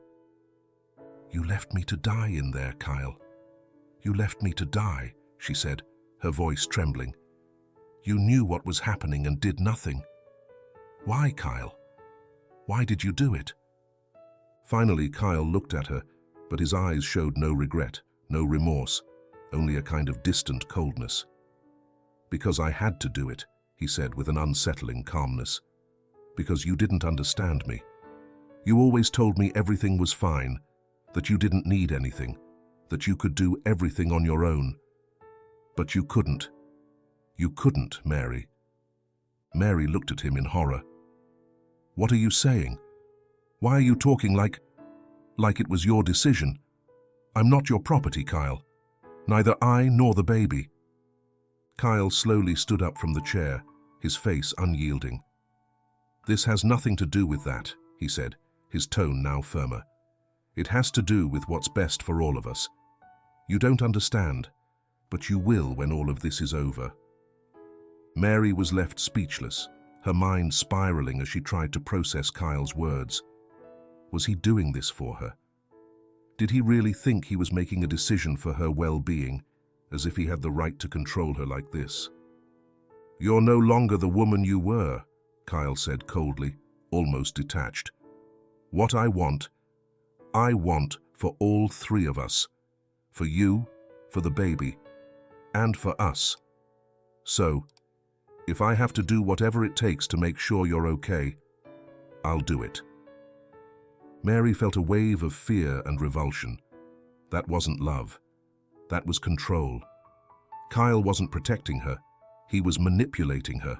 "You left me to die in there, Kyle. You left me to die," she said, her voice trembling. "You knew what was happening and did nothing. Why, Kyle? Why did you do it?" Finally, Kyle looked at her, but his eyes showed no regret, no remorse, only a kind of distant coldness. "Because I had to do it," he said with an unsettling calmness. "Because you didn't understand me. You always told me everything was fine, that you didn't need anything, that you could do everything on your own. But you couldn't. You couldn't, Mary." Mary looked at him in horror. What are you saying? Why are you talking like it was your decision? I'm not your property, Kyle. Neither I nor the baby. Kyle slowly stood up from the chair, his face unyielding. This has nothing to do with that, he said, his tone now firmer. It has to do with what's best for all of us. You don't understand, but you will when all of this is over. Mary was left speechless, her mind spiraling as she tried to process Kyle's words. Was he doing this for her? Did he really think he was making a decision for her well-being, as if he had the right to control her like this? You're no longer the woman you were, Kyle said coldly, almost detached. What I want for all three of us. For you, for the baby, and for us. So, if I have to do whatever it takes to make sure you're okay, I'll do it. Mary felt a wave of fear and revulsion. That wasn't love. That was control. Kyle wasn't protecting her. He was manipulating her.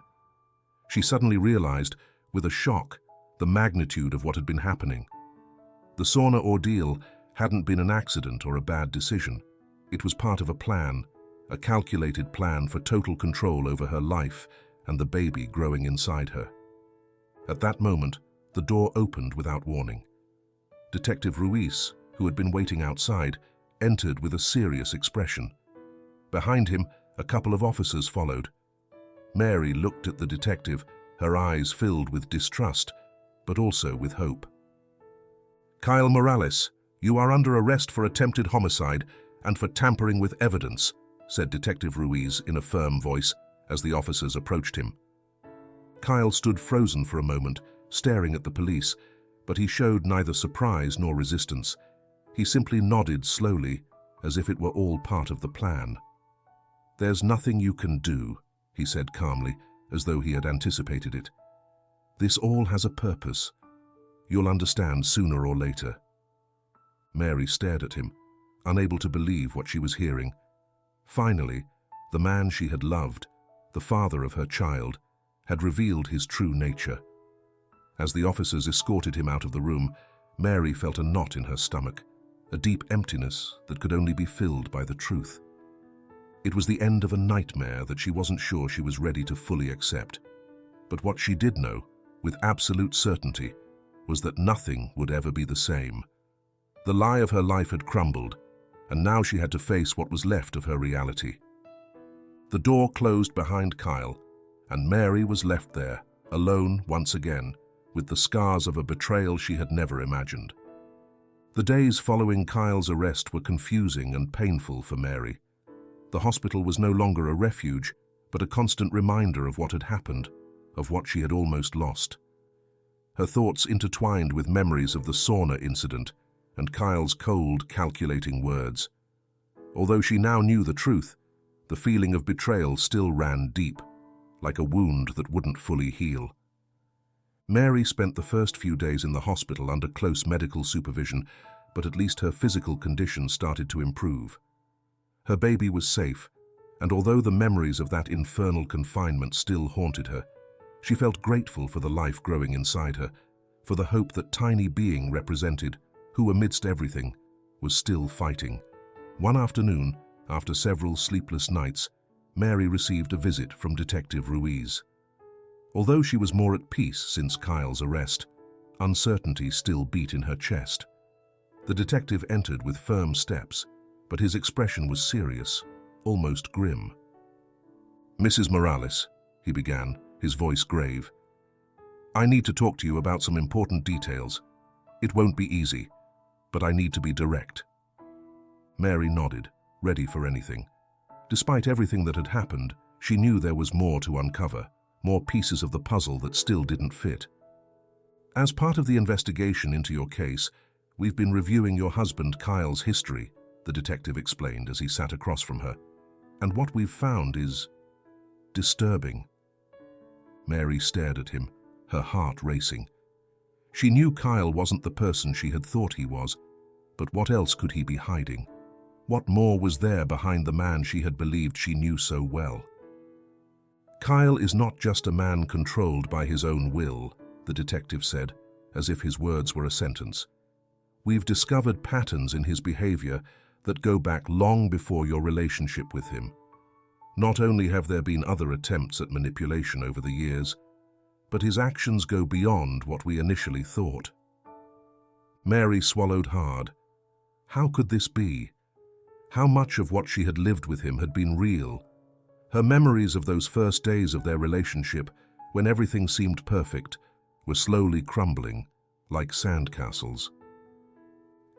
She suddenly realized, with a shock, the magnitude of what had been happening. The sauna ordeal hadn't been an accident or a bad decision. It was part of a plan, a calculated plan for total control over her life and the baby growing inside her. At that moment, the door opened without warning. Detective Ruiz, who had been waiting outside, entered with a serious expression. Behind him, a couple of officers followed. Mary looked at the detective, her eyes filled with distrust, but also with hope. Kyle Morales, you are under arrest for attempted homicide and for tampering with evidence, said Detective Ruiz in a firm voice as the officers approached him. Kyle stood frozen for a moment, staring at the police, but he showed neither surprise nor resistance. He simply nodded slowly, as if it were all part of the plan. There's nothing you can do, he said calmly, as though he had anticipated it. This all has a purpose. You'll understand sooner or later. Mary stared at him, unable to believe what she was hearing. Finally, the man she had loved, the father of her child, had revealed his true nature. As the officers escorted him out of the room, Mary felt a knot in her stomach, a deep emptiness that could only be filled by the truth. It was the end of a nightmare that she wasn't sure she was ready to fully accept. But what she did know, with absolute certainty, was that nothing would ever be the same. The lie of her life had crumbled, and now she had to face what was left of her reality. The door closed behind Kyle, and Mary was left there, alone once again, with the scars of a betrayal she had never imagined. The days following Kyle's arrest were confusing and painful for Mary. The hospital was no longer a refuge, but a constant reminder of what had happened, of what she had almost lost. Her thoughts intertwined with memories of the sauna incident and Kyle's cold, calculating words. Although she now knew the truth, the feeling of betrayal still ran deep, like a wound that wouldn't fully heal. Mary spent the first few days in the hospital under close medical supervision, but at least her physical condition started to improve. Her baby was safe, and although the memories of that infernal confinement still haunted her, she felt grateful for the life growing inside her, for the hope that tiny being represented, who amidst everything, was still fighting. One afternoon, after several sleepless nights, Mary received a visit from Detective Ruiz. Although she was more at peace since Kyle's arrest, uncertainty still beat in her chest. The detective entered with firm steps, but his expression was serious, almost grim. "Mrs. Morales," he began, his voice grave, "I need to talk to you about some important details. It won't be easy, but I need to be direct." Mary nodded, ready for anything. Despite everything that had happened, she knew there was more to uncover, more pieces of the puzzle that still didn't fit. "As part of the investigation into your case, we've been reviewing your husband Kyle's history," the detective explained as he sat across from her. "And what we've found is disturbing." Mary stared at him, her heart racing. She knew Kyle wasn't the person she had thought he was, but what else could he be hiding? What more was there behind the man she had believed she knew so well? "Kyle is not just a man controlled by his own will," the detective said, as if his words were a sentence. "We've discovered patterns in his behavior that go back long before your relationship with him. Not only have there been other attempts at manipulation over the years, but his actions go beyond what we initially thought." Mary swallowed hard. How could this be? How much of what she had lived with him had been real? Her memories of those first days of their relationship, when everything seemed perfect, were slowly crumbling, like sandcastles.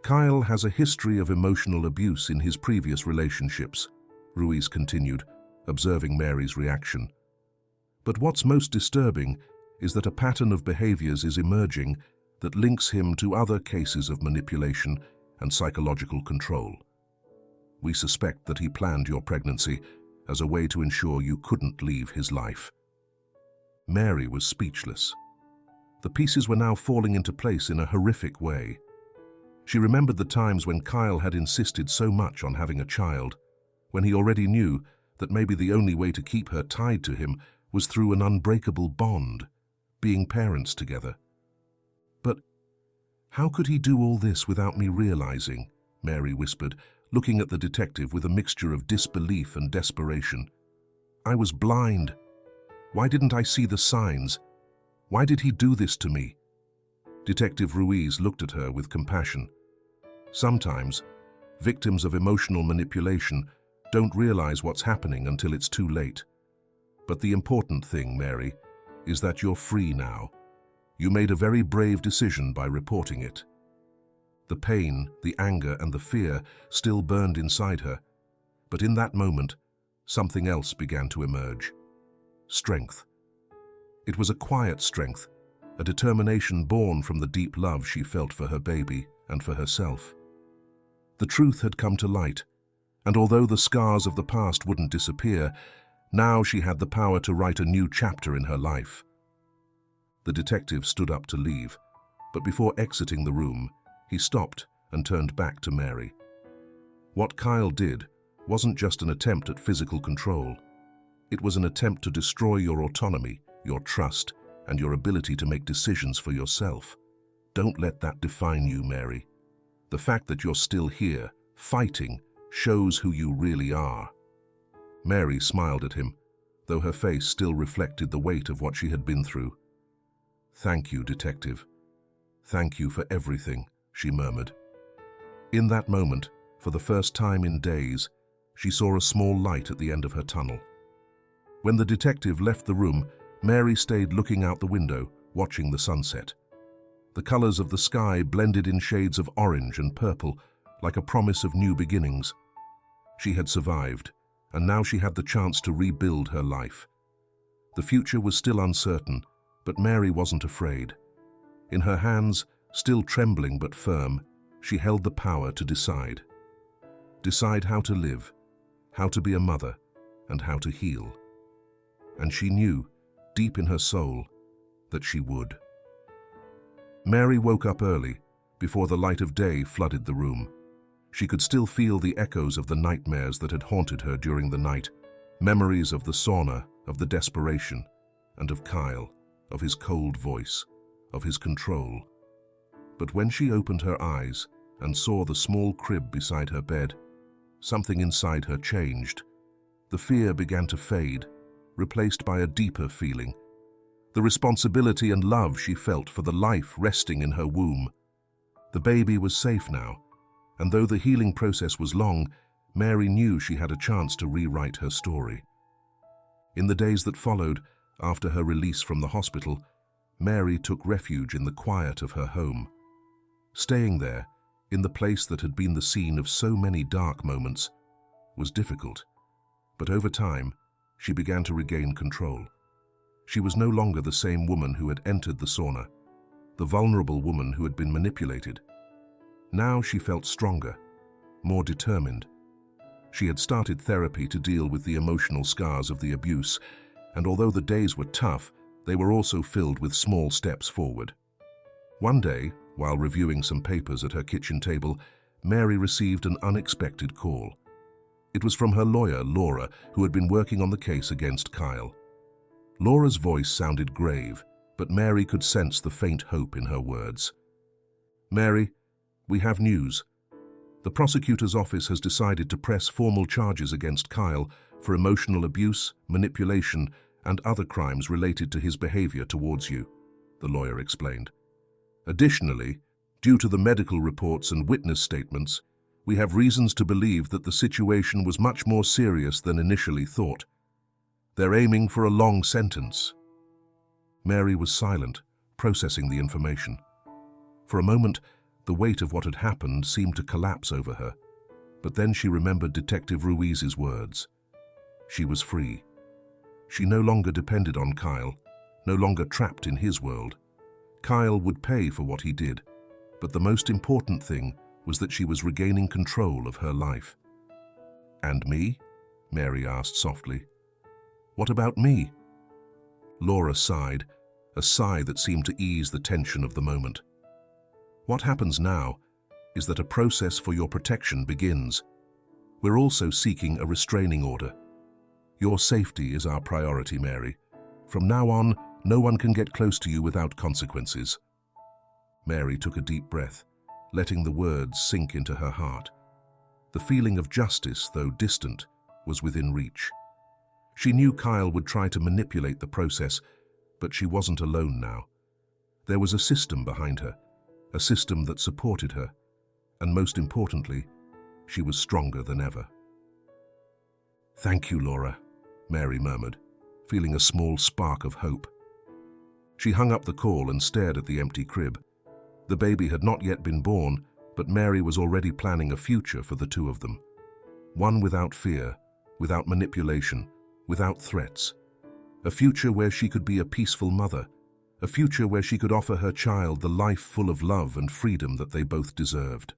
"Kyle has a history of emotional abuse in his previous relationships," Ruiz continued, observing Mary's reaction. "But what's most disturbing is that a pattern of behaviors is emerging that links him to other cases of manipulation and psychological control. We suspect that he planned your pregnancy as a way to ensure you couldn't leave his life." Mary was speechless. The pieces were now falling into place in a horrific way. She remembered the times when Kyle had insisted so much on having a child, when he already knew that maybe the only way to keep her tied to him was through an unbreakable bond, being parents together. "But how could he do all this without me realizing?" Mary whispered, looking at the detective with a mixture of disbelief and desperation. "I was blind. Why didn't I see the signs? Why did he do this to me?" Detective Ruiz looked at her with compassion. Sometimes, victims of emotional manipulation don't realize what's happening until it's too late. But the important thing, Mary, is that you're free now. You made a very brave decision by reporting it. The pain, the anger, and the fear still burned inside her, but in that moment, something else began to emerge. Strength. It was a quiet strength, a determination born from the deep love she felt for her baby and for herself. The truth had come to light, and although the scars of the past wouldn't disappear, now she had the power to write a new chapter in her life. The detective stood up to leave, but before exiting the room, he stopped and turned back to Mary. What Kyle did wasn't just an attempt at physical control. It was an attempt to destroy your autonomy, your trust, and your ability to make decisions for yourself. Don't let that define you, Mary. The fact that you're still here, fighting, shows who you really are. Mary smiled at him, though her face still reflected the weight of what she had been through. "Thank you, detective. Thank you for everything," she murmured. In that moment, for the first time in days, she saw a small light at the end of her tunnel. When the detective left the room, Mary stayed looking out the window, watching the sunset. The colors of the sky blended in shades of orange and purple, like a promise of new beginnings. She had survived, and now she had the chance to rebuild her life. The future was still uncertain, but Mary wasn't afraid. In her hands, still trembling but firm, she held the power to decide. Decide how to live, how to be a mother, and how to heal. And she knew, deep in her soul, that she would. Mary woke up early, before the light of day flooded the room. She could still feel the echoes of the nightmares that had haunted her during the night, memories of the sauna, of the desperation, and of Kyle, of his cold voice, of his control. But when she opened her eyes and saw the small crib beside her bed, something inside her changed. The fear began to fade, replaced by a deeper feeling, the responsibility and love she felt for the life resting in her womb. The baby was safe now, and though the healing process was long, Mary knew she had a chance to rewrite her story. In the days that followed, after her release from the hospital, Mary took refuge in the quiet of her home. Staying there, in the place that had been the scene of so many dark moments, was difficult. But over time, she began to regain control. She was no longer the same woman who had entered the sauna, the vulnerable woman who had been manipulated. Now she felt stronger, more determined. She had started therapy to deal with the emotional scars of the abuse, and although the days were tough, they were also filled with small steps forward. One day, while reviewing some papers at her kitchen table, Mary received an unexpected call. It was from her lawyer, Laura, who had been working on the case against Kyle. Laura's voice sounded grave, but Mary could sense the faint hope in her words. "Mary, we have news. The prosecutor's office has decided to press formal charges against Kyle for emotional abuse, manipulation, and other crimes related to his behavior towards you," the lawyer explained. "Additionally, due to the medical reports and witness statements, we have reasons to believe that the situation was much more serious than initially thought. They're aiming for a long sentence." Mary was silent, processing the information. For a moment, the weight of what had happened seemed to collapse over her, but then she remembered Detective Ruiz's words. She was free. She no longer depended on Kyle, no longer trapped in his world. Kyle would pay for what he did, but the most important thing was that she was regaining control of her life. "And me?" Mary asked softly. "What about me?" Laura sighed, a sigh that seemed to ease the tension of the moment. "What happens now is that a process for your protection begins. We're also seeking a restraining order. Your safety is our priority, Mary. From now on, no one can get close to you without consequences." Mary took a deep breath, letting the words sink into her heart. The feeling of justice, though distant, was within reach. She knew Kyle would try to manipulate the process, but she wasn't alone now. There was a system behind her, a system that supported her, and most importantly, she was stronger than ever. "Thank you, Laura," Mary murmured, feeling a small spark of hope. She hung up the call and stared at the empty crib. The baby had not yet been born, but Mary was already planning a future for the two of them. One without fear, without manipulation, without threats. A future where she could be a peaceful mother, a future where she could offer her child the life full of love and freedom that they both deserved.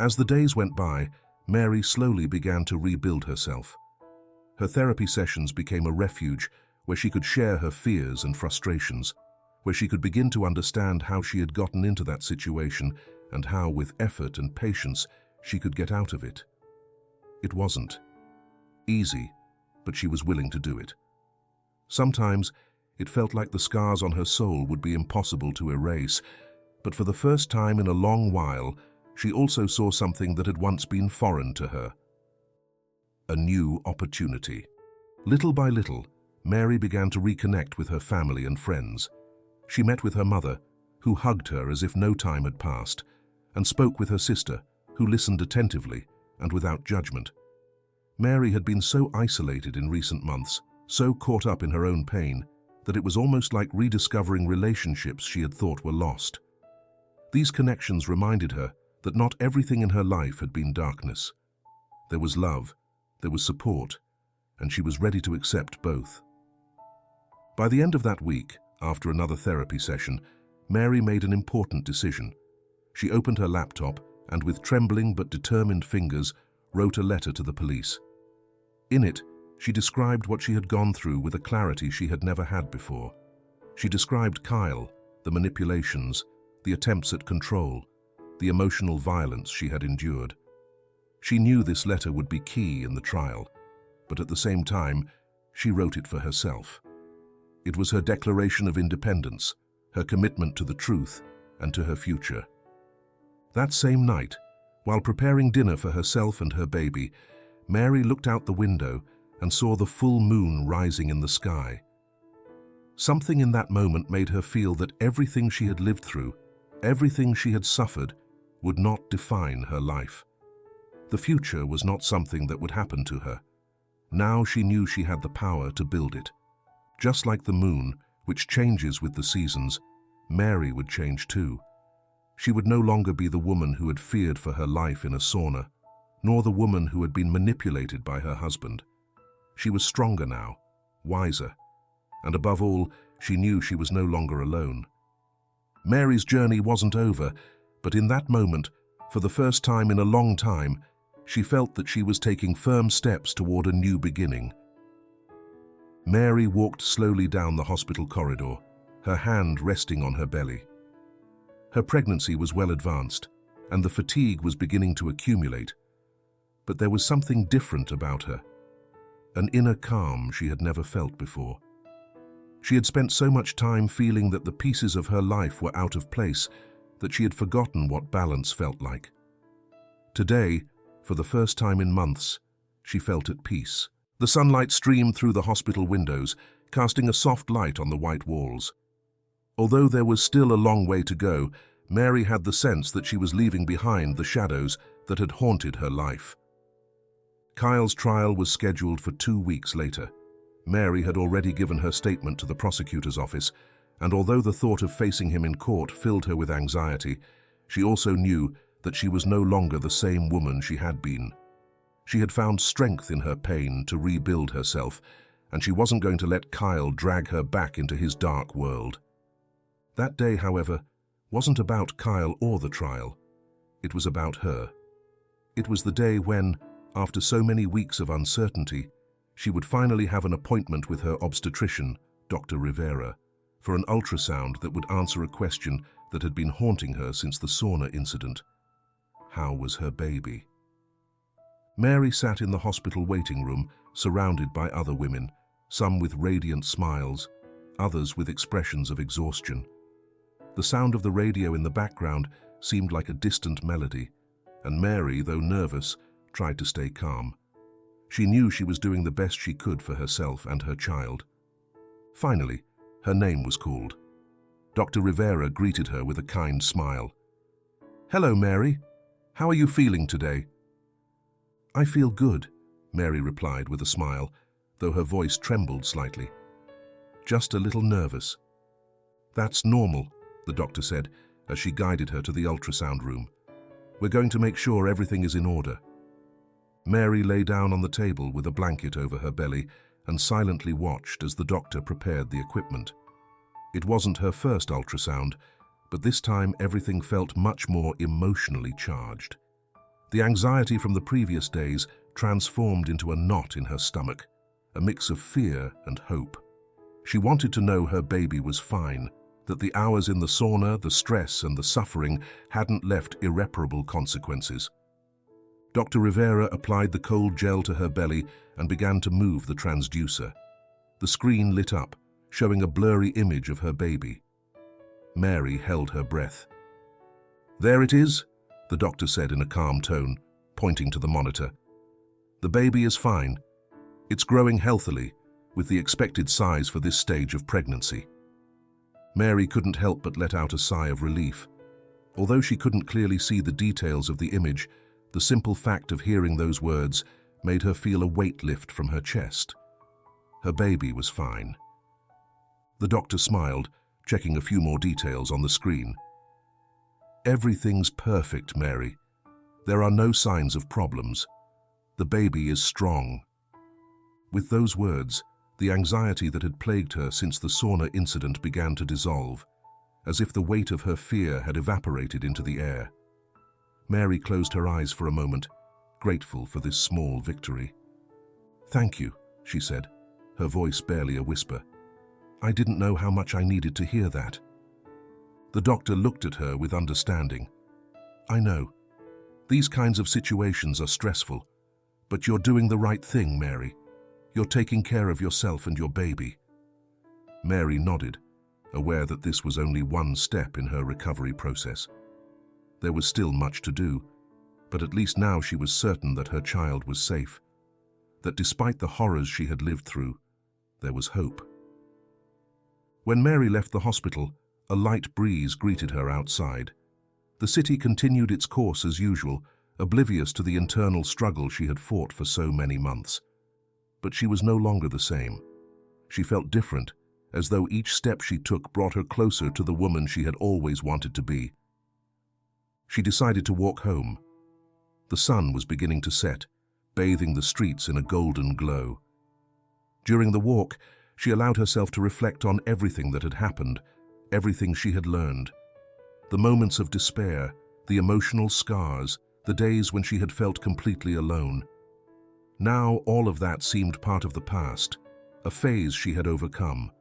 As the days went by, Mary slowly began to rebuild herself. Her therapy sessions became a refuge where she could share her fears and frustrations, where she could begin to understand how she had gotten into that situation and how, with effort and patience, she could get out of it. It wasn't easy, but she was willing to do it. Sometimes, it felt like the scars on her soul would be impossible to erase, but for the first time in a long while, she also saw something that had once been foreign to her. A new opportunity. Little by little, Mary began to reconnect with her family and friends. She met with her mother, who hugged her as if no time had passed, and spoke with her sister, who listened attentively and without judgment. Mary had been so isolated in recent months, so caught up in her own pain, that it was almost like rediscovering relationships she had thought were lost. These connections reminded her that not everything in her life had been darkness. There was love, there was support, and she was ready to accept both. By the end of that week, after another therapy session, Mary made an important decision. She opened her laptop and, with trembling but determined fingers, wrote a letter to the police. In it, she described what she had gone through with a clarity she had never had before. She described Kyle, the manipulations, the attempts at control, the emotional violence she had endured. She knew this letter would be key in the trial, but at the same time, she wrote it for herself. It was her declaration of independence, her commitment to the truth and to her future. That same night, while preparing dinner for herself and her baby, Mary looked out the window and saw the full moon rising in the sky. Something in that moment made her feel that everything she had lived through, everything she had suffered, would not define her life. The future was not something that would happen to her. Now she knew she had the power to build it. Just like the moon, which changes with the seasons, Mary would change too. She would no longer be the woman who had feared for her life in a sauna, nor the woman who had been manipulated by her husband. She was stronger now, wiser, and above all, she knew she was no longer alone. Mary's journey wasn't over, but in that moment, for the first time in a long time, she felt that she was taking firm steps toward a new beginning. Mary walked slowly down the hospital corridor, her hand resting on her belly. Her pregnancy was well advanced, and the fatigue was beginning to accumulate. But there was something different about her, an inner calm she had never felt before. She had spent so much time feeling that the pieces of her life were out of place that she had forgotten what balance felt like. Today, for the first time in months, she felt at peace. The sunlight streamed through the hospital windows, casting a soft light on the white walls. Although there was still a long way to go, Mary had the sense that she was leaving behind the shadows that had haunted her life. Kyle's trial was scheduled for 2 weeks later. Mary had already given her statement to the prosecutor's office, and although the thought of facing him in court filled her with anxiety, she also knew that she was no longer the same woman she had been. She had found strength in her pain to rebuild herself, and she wasn't going to let Kyle drag her back into his dark world. That day, however, wasn't about Kyle or the trial. It was about her. It was the day when, after so many weeks of uncertainty, she would finally have an appointment with her obstetrician, Dr. Rivera, for an ultrasound that would answer a question that had been haunting her since the sauna incident. How was her baby? Mary sat in the hospital waiting room, surrounded by other women, some with radiant smiles, others with expressions of exhaustion. The sound of the radio in the background seemed like a distant melody, and Mary, though nervous, tried to stay calm. She knew she was doing the best she could for herself and her child. Finally, her name was called. Dr. Rivera greeted her with a kind smile. "Hello, Mary. How are you feeling today?" "I feel good," Mary replied with a smile, though her voice trembled slightly. "Just a little nervous." "That's normal," the doctor said as she guided her to the ultrasound room. "We're going to make sure everything is in order." Mary lay down on the table with a blanket over her belly and silently watched as the doctor prepared the equipment. It wasn't her first ultrasound, but this time everything felt much more emotionally charged. The anxiety from the previous days transformed into a knot in her stomach, a mix of fear and hope. She wanted to know her baby was fine, that the hours in the sauna, the stress and the suffering hadn't left irreparable consequences. Dr. Rivera applied the cold gel to her belly and began to move the transducer. The screen lit up, showing a blurry image of her baby. Mary held her breath. "There it is," the doctor said in a calm tone, pointing to the monitor. "The baby is fine. It's growing healthily, with the expected size for this stage of pregnancy." Mary couldn't help but let out a sigh of relief. Although she couldn't clearly see the details of the image, the simple fact of hearing those words made her feel a weight lift from her chest. Her baby was fine. The doctor smiled, checking a few more details on the screen. "Everything's perfect, Mary. There are no signs of problems. The baby is strong." With those words, the anxiety that had plagued her since the sauna incident began to dissolve, as if the weight of her fear had evaporated into the air. Mary closed her eyes for a moment, grateful for this small victory. "Thank you," she said, her voice barely a whisper. "I didn't know how much I needed to hear that." The doctor looked at her with understanding. "I know. These kinds of situations are stressful, but you're doing the right thing, Mary. You're taking care of yourself and your baby." Mary nodded, aware that this was only one step in her recovery process. There was still much to do, but at least now she was certain that her child was safe, that despite the horrors she had lived through, there was hope. When Mary left the hospital, a light breeze greeted her outside. The city continued its course as usual, oblivious to the internal struggle she had fought for so many months. But she was no longer the same. She felt different, as though each step she took brought her closer to the woman she had always wanted to be. She decided to walk home. The sun was beginning to set, bathing the streets in a golden glow. During the walk, she allowed herself to reflect on everything that had happened, everything she had learned. The moments of despair, the emotional scars, the days when she had felt completely alone. Now all of that seemed part of the past, a phase she had overcome.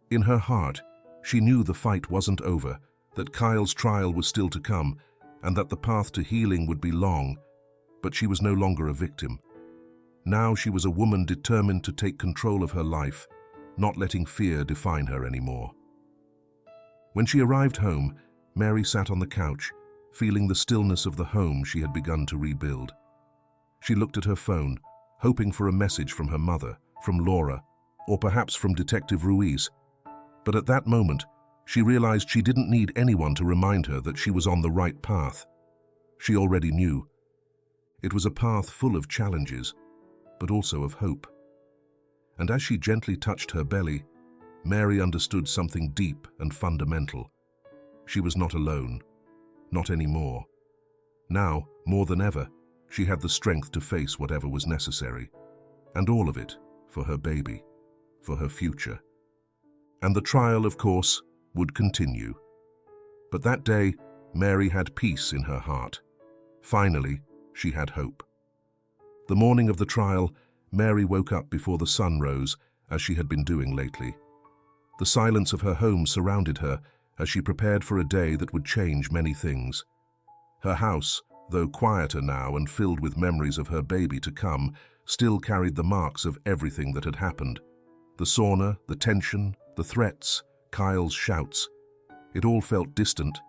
In her heart, she knew the fight wasn't over, that Kyle's trial was still to come, and that the path to healing would be long, but she was no longer a victim. Now she was a woman determined to take control of her life, not letting fear define her anymore. When she arrived home, Mary sat on the couch, feeling the stillness of the home she had begun to rebuild. She looked at her phone, hoping for a message from her mother, from Laura, or perhaps from Detective Ruiz. But at that moment, she realized she didn't need anyone to remind her that she was on the right path. She already knew. It was a path full of challenges, but also of hope. And as she gently touched her belly, Mary understood something deep and fundamental. She was not alone. Not anymore. Now, more than ever, she had the strength to face whatever was necessary. And all of it for her baby, for her future. And the trial, of course, would continue. But that day, Mary had peace in her heart. Finally, she had hope. The morning of the trial, Mary woke up before the sun rose, as she had been doing lately. The silence of her home surrounded her as she prepared for a day that would change many things. Her house, though quieter now and filled with memories of her baby to come, still carried the marks of everything that had happened. The sauna, the tension, the threats, Kyle's shouts. It all felt distant,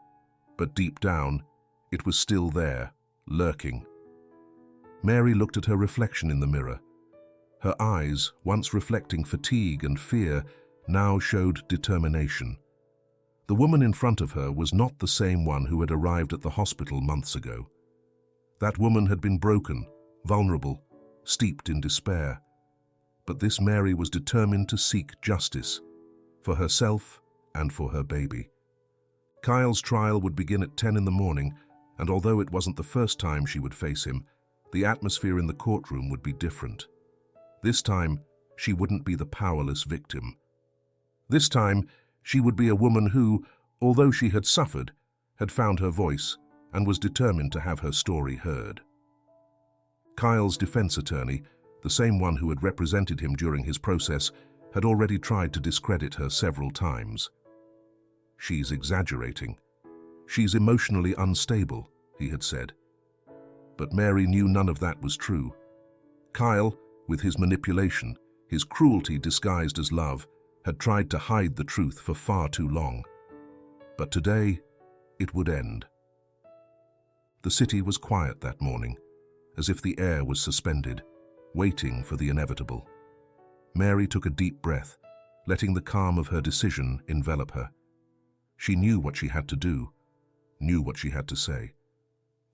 but deep down, it was still there, lurking. Mary looked at her reflection in the mirror. Her eyes, once reflecting fatigue and fear, now showed determination. The woman in front of her was not the same one who had arrived at the hospital months ago. That woman had been broken, vulnerable, steeped in despair. But this Mary was determined to seek justice, for herself and for her baby. Kyle's trial would begin at 10 in the morning, and although it wasn't the first time she would face him, the atmosphere in the courtroom would be different. This time, she wouldn't be the powerless victim. This time, she would be a woman who, although she had suffered, had found her voice and was determined to have her story heard. Kyle's defense attorney, the same one who had represented him during his process, had already tried to discredit her several times. "She's exaggerating. She's emotionally unstable," he had said. But Mary knew none of that was true. Kyle, with his manipulation, his cruelty disguised as love, had tried to hide the truth for far too long. But today, it would end. The city was quiet that morning, as if the air was suspended, waiting for the inevitable. Mary took a deep breath, letting the calm of her decision envelop her. She knew what she had to do, knew what she had to say.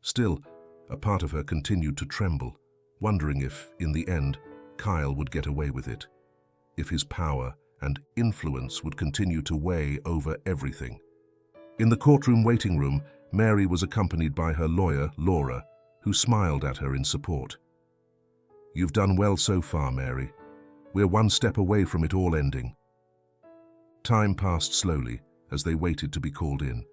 Still, a part of her continued to tremble, wondering if, in the end, Kyle would get away with it, if his power and influence would continue to weigh over everything. In the courtroom waiting room, Mary was accompanied by her lawyer, Laura, who smiled at her in support. "You've done well so far, Mary. We're one step away from it all ending." Time passed slowly as they waited to be called in.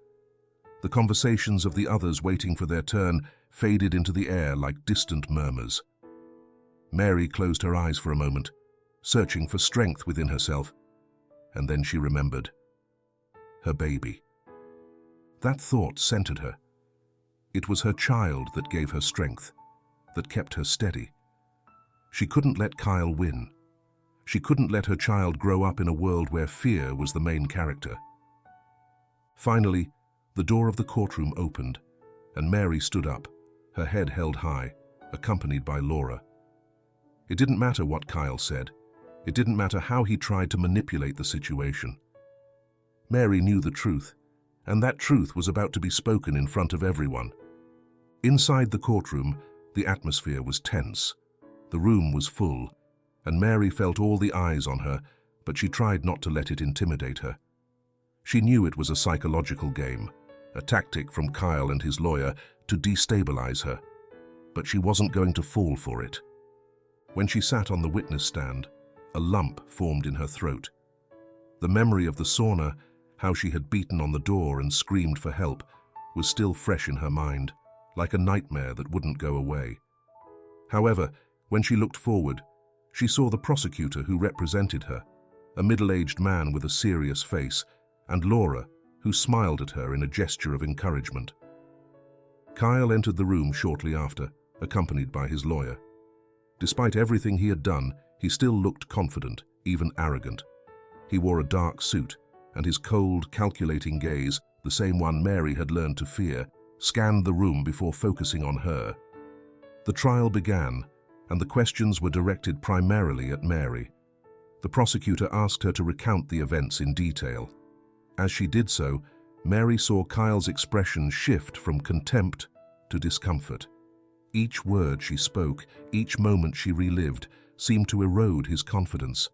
The conversations of the others waiting for their turn faded into the air like distant murmurs. Mary closed her eyes for a moment, searching for strength within herself, and then she remembered. Her baby. That thought centered her. It was her child that gave her strength, that kept her steady. She couldn't let Kyle win. She couldn't let her child grow up in a world where fear was the main character. Finally, the door of the courtroom opened, and Mary stood up, her head held high, accompanied by Laura. It didn't matter what Kyle said. It didn't matter how he tried to manipulate the situation. Mary knew the truth, and that truth was about to be spoken in front of everyone. Inside the courtroom, the atmosphere was tense. The room was full, and Mary felt all the eyes on her, but she tried not to let it intimidate her. She knew it was a psychological game, a tactic from Kyle and his lawyer to destabilize her, but she wasn't going to fall for it. When she sat on the witness stand, a lump formed in her throat. The memory of the sauna, how she had beaten on the door and screamed for help, was still fresh in her mind, like a nightmare that wouldn't go away. However, when she looked forward, she saw the prosecutor who represented her, a middle-aged man with a serious face, and Laura, who smiled at her in a gesture of encouragement. Kyle entered the room shortly after, accompanied by his lawyer. Despite everything he had done, he still looked confident, even arrogant. He wore a dark suit, and his cold, calculating gaze, the same one Mary had learned to fear, scanned the room before focusing on her. The trial began, and the questions were directed primarily at Mary. The prosecutor asked her to recount the events in detail. As she did so, Mary saw Kyle's expression shift from contempt to discomfort. Each word she spoke, each moment she relived, seemed to erode his confidence.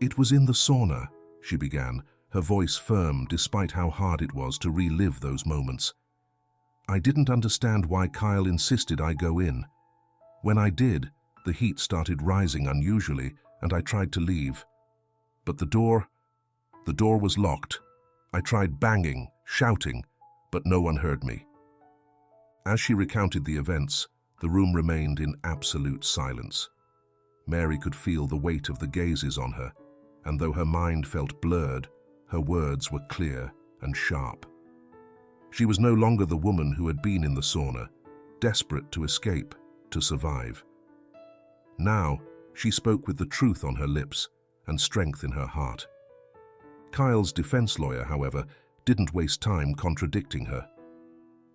"It was in the sauna," she began, her voice firm despite how hard it was to relive those moments. "I didn't understand why Kyle insisted I go in. When I did, the heat started rising unusually, and I tried to leave. But the door was locked. I tried banging, shouting, but no one heard me." As she recounted the events, the room remained in absolute silence. Mary could feel the weight of the gazes on her, and though her mind felt blurred, her words were clear and sharp. She was no longer the woman who had been in the sauna, desperate to escape, to survive. Now, she spoke with the truth on her lips and strength in her heart. Kyle's defense lawyer, however, didn't waste time contradicting her.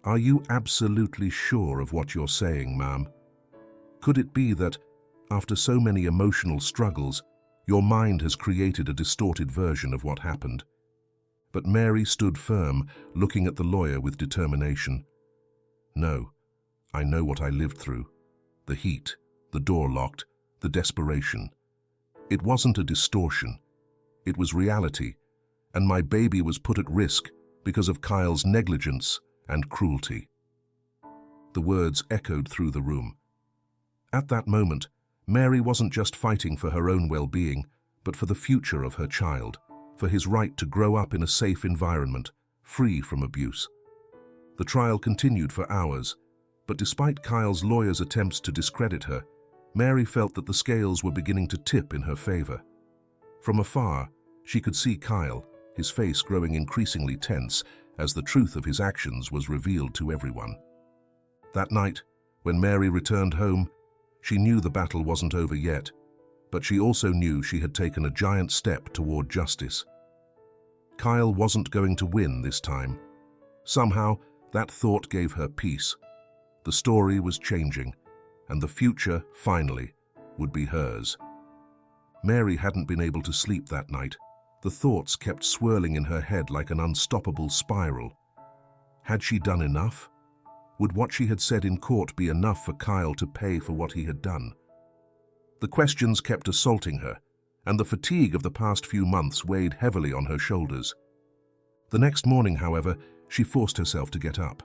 "Are you absolutely sure of what you're saying, ma'am? Could it be that, after so many emotional struggles, your mind has created a distorted version of what happened?" But Mary stood firm, looking at the lawyer with determination. "No, I know what I lived through. The heat, the door locked, the desperation. It wasn't a distortion. It was reality, and my baby was put at risk because of Kyle's negligence and cruelty." The words echoed through the room. At that moment, Mary wasn't just fighting for her own well-being, but for the future of her child, for his right to grow up in a safe environment, free from abuse. The trial continued for hours, but despite Kyle's lawyer's attempts to discredit her, Mary felt that the scales were beginning to tip in her favor. From afar, she could see Kyle, his face growing increasingly tense as the truth of his actions was revealed to everyone. That night, when Mary returned home, she knew the battle wasn't over yet, but she also knew she had taken a giant step toward justice. Kyle wasn't going to win this time. Somehow, that thought gave her peace. The story was changing, and the future, finally, would be hers. Mary hadn't been able to sleep that night. The thoughts kept swirling in her head like an unstoppable spiral. Had she done enough? Would what she had said in court be enough for Kyle to pay for what he had done? The questions kept assaulting her, and the fatigue of the past few months weighed heavily on her shoulders. The next morning, however, she forced herself to get up.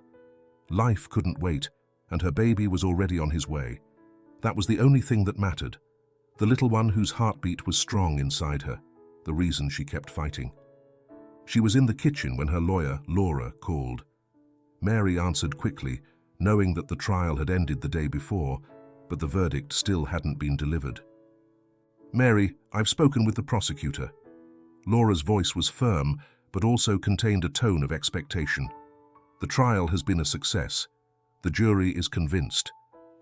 Life couldn't wait, and her baby was already on his way. That was the only thing that mattered. The little one whose heartbeat was strong inside her, the reason she kept fighting. She was in the kitchen when her lawyer, Laura, called. Mary answered quickly, knowing that the trial had ended the day before, but the verdict still hadn't been delivered. "Mary, I've spoken with the prosecutor." Laura's voice was firm, but also contained a tone of expectation. "The trial has been a success. The jury is convinced.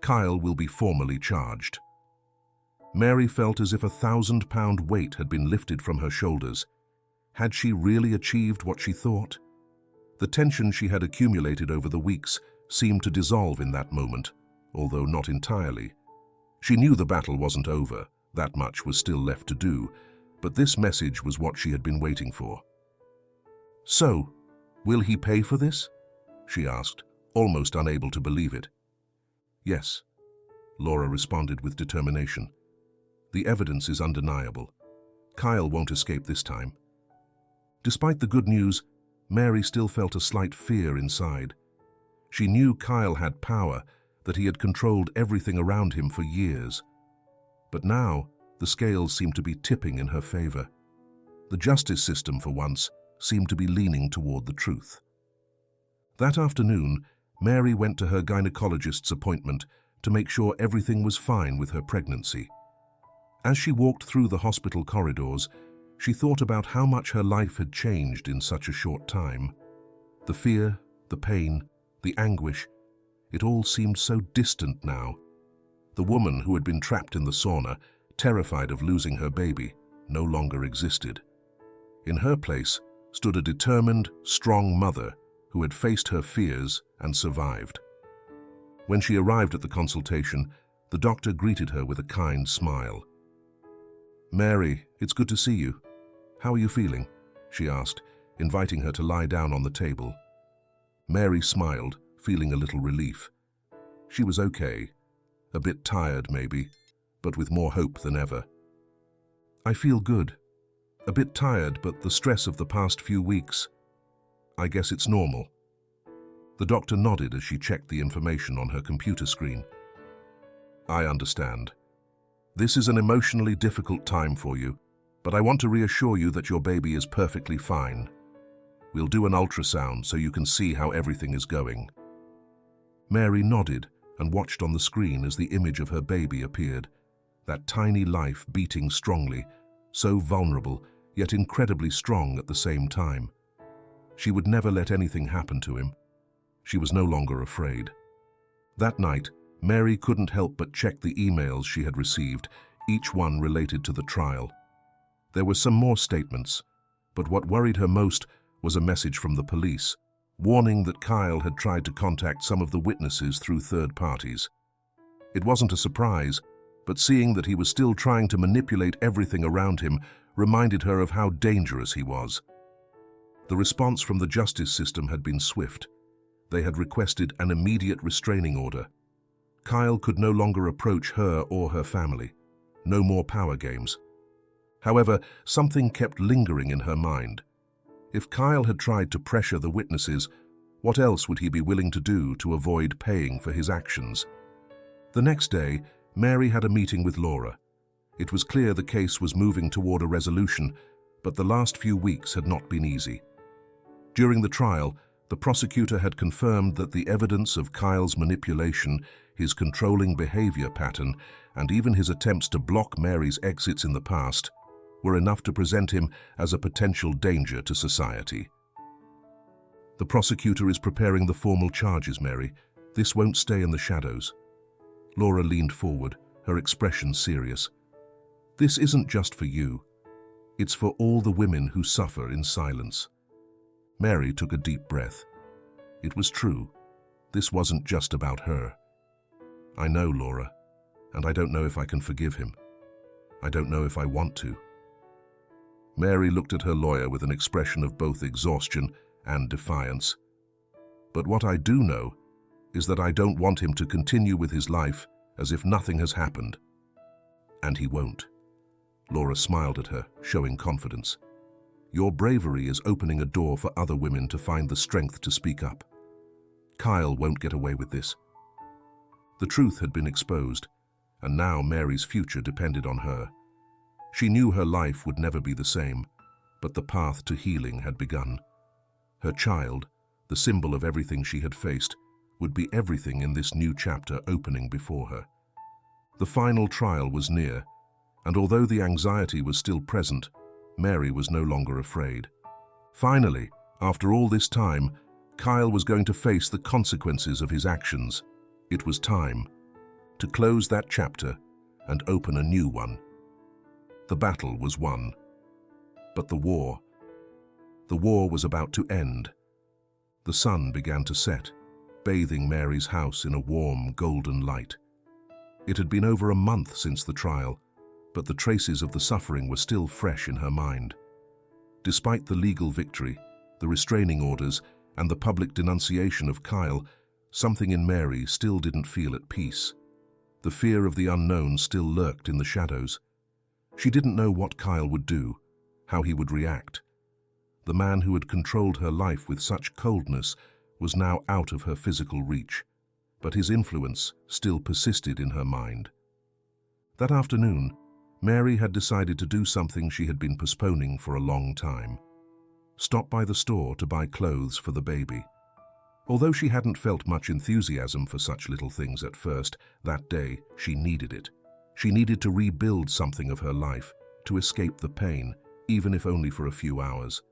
Kyle will be formally charged." Mary felt as if a 1,000-pound weight had been lifted from her shoulders. Had she really achieved what she thought? The tension she had accumulated over the weeks seemed to dissolve in that moment, although not entirely. She knew the battle wasn't over, that much was still left to do, but this message was what she had been waiting for. "So, will he pay for this?" she asked, almost unable to believe it. "Yes," Laura responded with determination. "The evidence is undeniable. Kyle won't escape this time." Despite the good news, Mary still felt a slight fear inside. She knew Kyle had power, that he had controlled everything around him for years. But now, the scales seemed to be tipping in her favor. The justice system, for once, seemed to be leaning toward the truth. That afternoon, Mary went to her gynecologist's appointment to make sure everything was fine with her pregnancy. As she walked through the hospital corridors, she thought about how much her life had changed in such a short time. The fear, the pain, the anguish, it all seemed so distant now. The woman who had been trapped in the sauna, terrified of losing her baby, no longer existed. In her place stood a determined, strong mother who had faced her fears and survived. When she arrived at the consultation, the doctor greeted her with a kind smile. "Mary, it's good to see you. How are you feeling?" she asked, inviting her to lie down on the table. Mary smiled, feeling a little relief. She was okay, a bit tired maybe, but with more hope than ever. "I feel good. A bit tired, but the stress of the past few weeks. I guess it's normal." The doctor nodded as she checked the information on her computer screen. "I understand. This is an emotionally difficult time for you, but I want to reassure you that your baby is perfectly fine. We'll do an ultrasound so you can see how everything is going." Mary nodded and watched on the screen as the image of her baby appeared, that tiny life beating strongly, so vulnerable, yet incredibly strong at the same time. She would never let anything happen to him. She was no longer afraid. That night, Mary couldn't help but check the emails she had received, each one related to the trial. There were some more statements, but what worried her most was a message from the police, warning that Kyle had tried to contact some of the witnesses through third parties. It wasn't a surprise, but seeing that he was still trying to manipulate everything around him reminded her of how dangerous he was. The response from the justice system had been swift. They had requested an immediate restraining order. Kyle could no longer approach her or her family. No more power games. However, something kept lingering in her mind. If Kyle had tried to pressure the witnesses, what else would he be willing to do to avoid paying for his actions? The next day, Mary had a meeting with Laura. It was clear the case was moving toward a resolution, but the last few weeks had not been easy. During the trial, the prosecutor had confirmed that the evidence of Kyle's manipulation, his controlling behavior pattern, and even his attempts to block Mary's exits in the past were enough to present him as a potential danger to society. "The prosecutor is preparing the formal charges, Mary. This won't stay in the shadows." Laura leaned forward, her expression serious. "This isn't just for you. It's for all the women who suffer in silence." Mary took a deep breath. It was true. This wasn't just about her. "I know, Laura, and I don't know if I can forgive him. I don't know if I want to." Mary looked at her lawyer with an expression of both exhaustion and defiance. "But what I do know is that I don't want him to continue with his life as if nothing has happened. And he won't." Laura smiled at her, showing confidence. "Your bravery is opening a door for other women to find the strength to speak up. Kyle won't get away with this." The truth had been exposed, and now Mary's future depended on her. She knew her life would never be the same, but the path to healing had begun. Her child, the symbol of everything she had faced, would be everything in this new chapter opening before her. The final trial was near, and although the anxiety was still present, Mary was no longer afraid. Finally, after all this time, Kyle was going to face the consequences of his actions. It was time to close that chapter and open a new one. The battle was won. But the war was about to end. The sun began to set, bathing Mary's house in a warm, golden light. It had been over a month since the trial, but the traces of the suffering were still fresh in her mind. Despite the legal victory, the restraining orders, and the public denunciation of Kyle, something in Mary still didn't feel at peace. The fear of the unknown still lurked in the shadows. She didn't know what Kyle would do, how he would react. The man who had controlled her life with such coldness was now out of her physical reach, but his influence still persisted in her mind. That afternoon, Mary had decided to do something she had been postponing for a long time. Stop by the store to buy clothes for the baby. Although she hadn't felt much enthusiasm for such little things at first, that day she needed it. She needed to rebuild something of her life, to escape the pain, even if only for a few hours.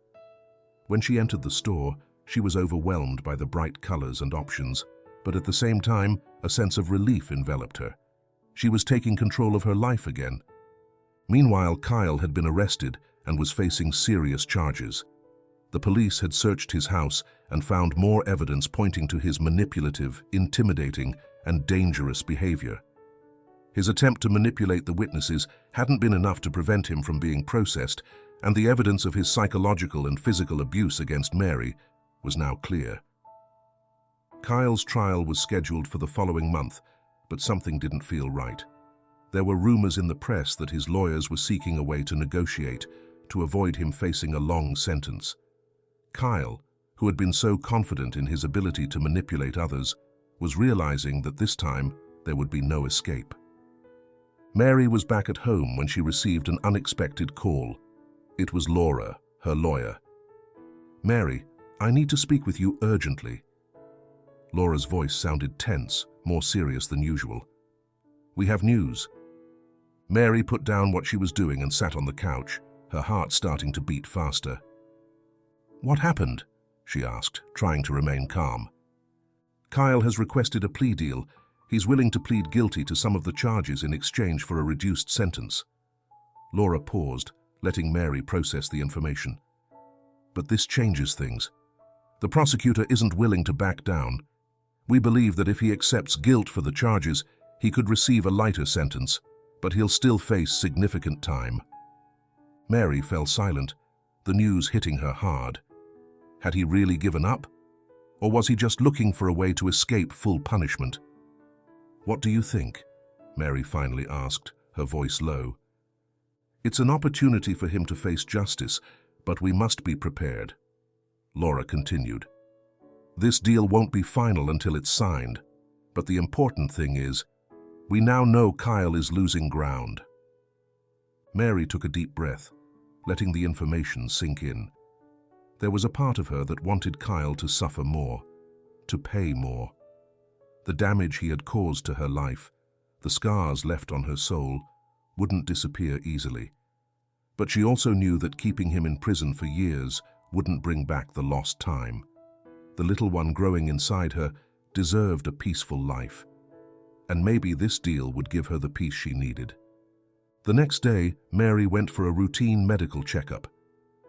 When she entered the store, she was overwhelmed by the bright colors and options, but at the same time, a sense of relief enveloped her. She was taking control of her life again. Meanwhile, Kyle had been arrested and was facing serious charges. The police had searched his house and found more evidence pointing to his manipulative, intimidating, and dangerous behavior. His attempt to manipulate the witnesses hadn't been enough to prevent him from being processed, and the evidence of his psychological and physical abuse against Mary was now clear. Kyle's trial was scheduled for the following month, but something didn't feel right. There were rumors in the press that his lawyers were seeking a way to negotiate to avoid him facing a long sentence. Kyle, who had been so confident in his ability to manipulate others, was realizing that this time there would be no escape. Mary was back at home when she received an unexpected call. It was Laura, her lawyer. "Mary, I need to speak with you urgently." Laura's voice sounded tense, more serious than usual. "We have news." Mary put down what she was doing and sat on the couch, her heart starting to beat faster. "What happened?" she asked, trying to remain calm. "Kyle has requested a plea deal. He's willing to plead guilty to some of the charges in exchange for a reduced sentence." Laura paused, letting Mary process the information. "But this changes things. The prosecutor isn't willing to back down. We believe that if he accepts guilt for the charges, he could receive a lighter sentence, but he'll still face significant time." Mary fell silent, the news hitting her hard. Had he really given up? Or was he just looking for a way to escape full punishment? "What do you think?" Mary finally asked, her voice low. "It's an opportunity for him to face justice, but we must be prepared," Laura continued. "This deal won't be final until it's signed, but the important thing is, we now know Kyle is losing ground." Mary took a deep breath, letting the information sink in. There was a part of her that wanted Kyle to suffer more, to pay more. The damage he had caused to her life, the scars left on her soul, wouldn't disappear easily. But she also knew that keeping him in prison for years wouldn't bring back the lost time. The little one growing inside her deserved a peaceful life, and maybe this deal would give her the peace she needed. The next day, Mary went for a routine medical checkup.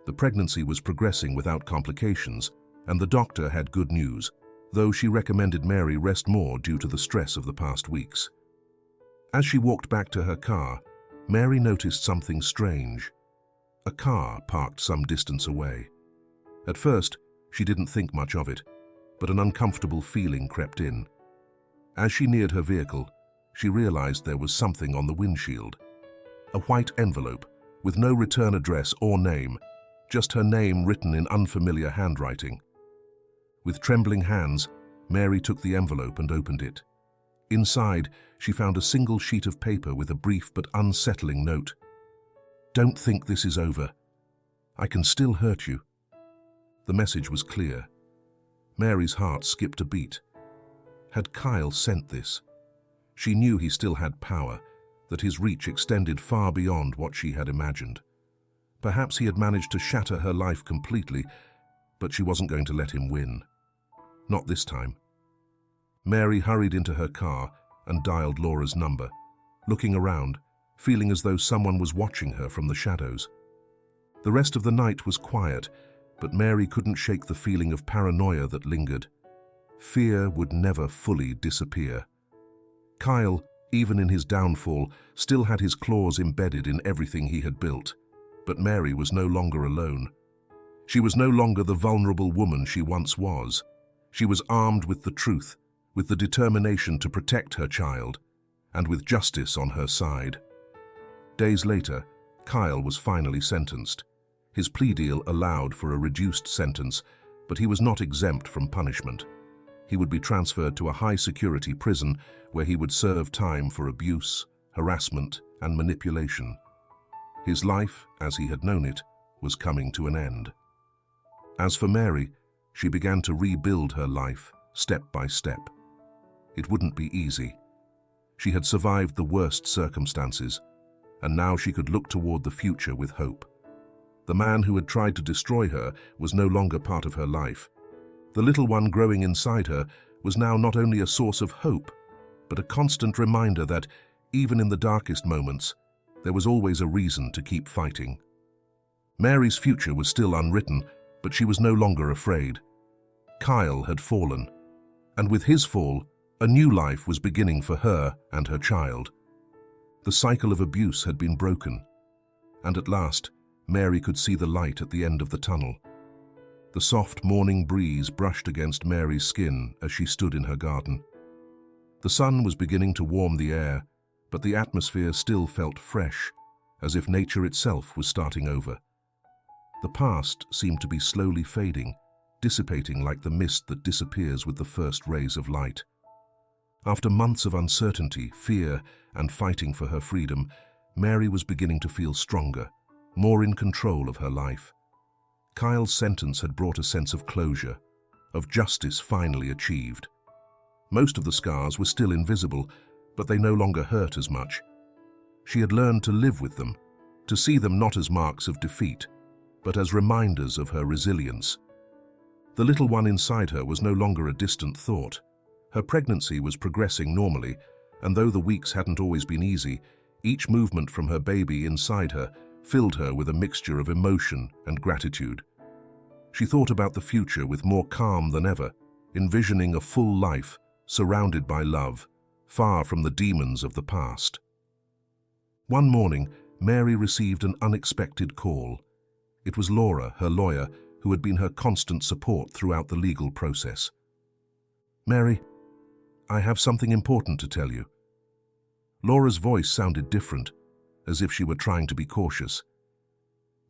The pregnancy was progressing without complications, and the doctor had good news, though she recommended Mary rest more due to the stress of the past weeks. As she walked back to her car, Mary noticed something strange. A car parked some distance away. At first, she didn't think much of it, but an uncomfortable feeling crept in. As she neared her vehicle, she realized there was something on the windshield. A white envelope, with no return address or name, just her name written in unfamiliar handwriting. With trembling hands, Mary took the envelope and opened it. Inside, she found a single sheet of paper with a brief but unsettling note. "Don't think this is over. I can still hurt you." The message was clear. Mary's heart skipped a beat. Had Kyle sent this? She knew he still had power, that his reach extended far beyond what she had imagined. Perhaps he had managed to shatter her life completely, but she wasn't going to let him win. Not this time. Mary hurried into her car and dialed Laura's number, looking around, feeling as though someone was watching her from the shadows. The rest of the night was quiet, but Mary couldn't shake the feeling of paranoia that lingered. Fear would never fully disappear. Kyle, even in his downfall, still had his claws embedded in everything he had built. But Mary was no longer alone. She was no longer the vulnerable woman she once was. She was armed with the truth, with the determination to protect her child, and with justice on her side. Days later, Kyle was finally sentenced. His plea deal allowed for a reduced sentence, but he was not exempt from punishment. He would be transferred to a high-security prison where he would serve time for abuse, harassment, and manipulation. His life, as he had known it, was coming to an end. As for Mary, she began to rebuild her life, step by step. It wouldn't be easy. She had survived the worst circumstances, and now she could look toward the future with hope. The man who had tried to destroy her was no longer part of her life. The little one growing inside her was now not only a source of hope, but a constant reminder that, even in the darkest moments, there was always a reason to keep fighting. Mary's future was still unwritten, but she was no longer afraid. Kyle had fallen, and with his fall, a new life was beginning for her and her child. The cycle of abuse had been broken, and at last, Mary could see the light at the end of the tunnel. The soft morning breeze brushed against Mary's skin as she stood in her garden. The sun was beginning to warm the air, but the atmosphere still felt fresh, as if nature itself was starting over. The past seemed to be slowly fading, dissipating like the mist that disappears with the first rays of light. After months of uncertainty, fear, and fighting for her freedom, Mary was beginning to feel stronger, more in control of her life. Kyle's sentence had brought a sense of closure, of justice finally achieved. Most of the scars were still invisible, but they no longer hurt as much. She had learned to live with them, to see them not as marks of defeat, but as reminders of her resilience. The little one inside her was no longer a distant thought. Her pregnancy was progressing normally, and though the weeks hadn't always been easy, each movement from her baby inside her filled her with a mixture of emotion and gratitude. She thought about the future with more calm than ever, envisioning a full life surrounded by love, far from the demons of the past. One morning, Mary received an unexpected call. It was Laura, her lawyer, who had been her constant support throughout the legal process. "Mary, I have something important to tell you." Laura's voice sounded different, as if she were trying to be cautious.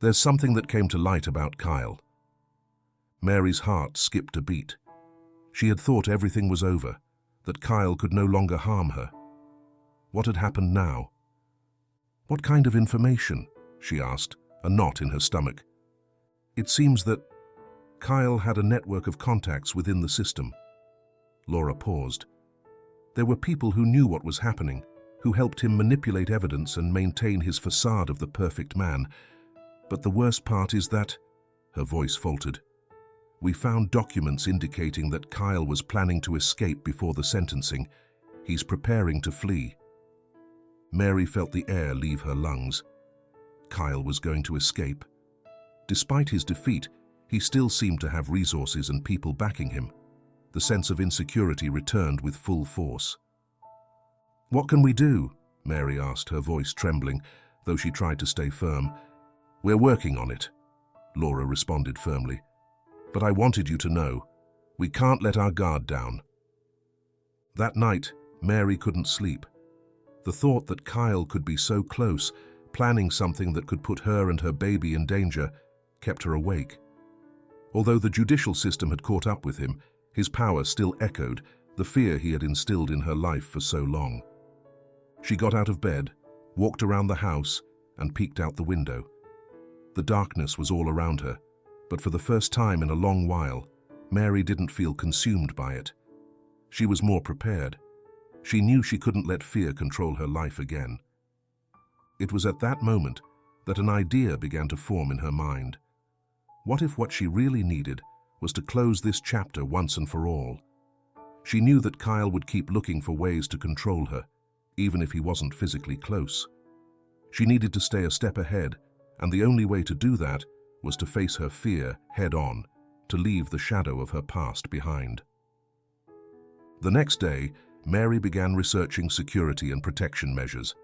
"There's something that came to light about Kyle." Mary's heart skipped a beat. She had thought everything was over, that Kyle could no longer harm her. What had happened now? "What kind of information?" she asked, a knot in her stomach. "It seems that Kyle had a network of contacts within the system." Laura paused. There were people who knew what was happening, who helped him manipulate evidence and maintain his facade of the perfect man. "But the worst part is that," her voice faltered, "we found documents indicating that Kyle was planning to escape before the sentencing. He's preparing to flee." Mary felt the air leave her lungs. Kyle was going to escape. Despite his defeat, he still seemed to have resources and people backing him. The sense of insecurity returned with full force. "What can we do?" Mary asked, her voice trembling, though she tried to stay firm. "We're working on it," Laura responded firmly. "But I wanted you to know, we can't let our guard down." That night, Mary couldn't sleep. The thought that Kyle could be so close, planning something that could put her and her baby in danger, kept her awake. Although the judicial system had caught up with him, his power still echoed the fear he had instilled in her life for so long. She got out of bed, walked around the house, and peeked out the window. The darkness was all around her, but for the first time in a long while, Mary didn't feel consumed by it. She was more prepared. She knew she couldn't let fear control her life again. It was at that moment that an idea began to form in her mind. What if what she really needed was to close this chapter once and for all? She knew that Kyle would keep looking for ways to control her, even if he wasn't physically close. She needed to stay a step ahead, and the only way to do that was to face her fear head-on, to leave the shadow of her past behind. The next day, Mary began researching security and protection measures.